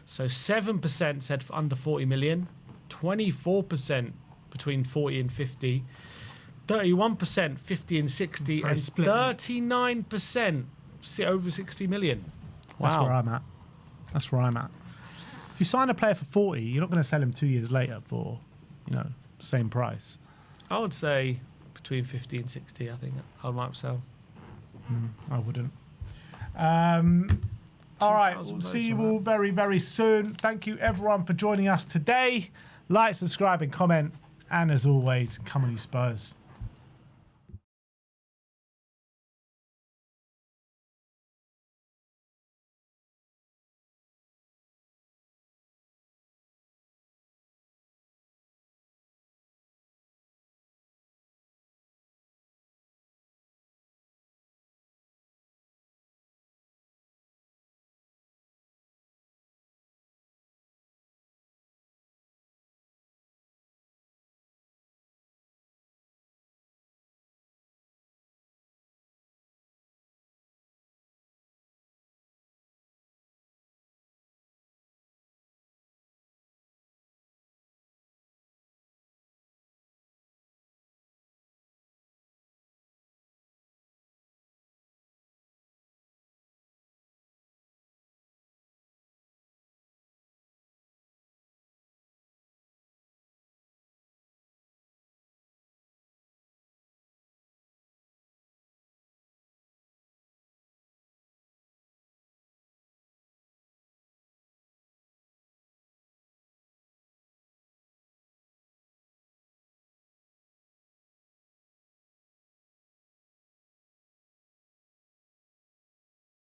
So 7% said for under 40 million, 24% between 40 and 50, 31% 50 and 60, and split, 39% over 60 million. That's Wow. where I'm at. That's where I'm at. If you sign a player for 40, you're not going to sell him 2 years later for, same price. I would say between 50 and 60, I think I might sell. I wouldn't. All right, we'll see you all very, very soon. Thank you, everyone, for joining us today. Like, subscribe, and comment. And as always, come on, you Spurs.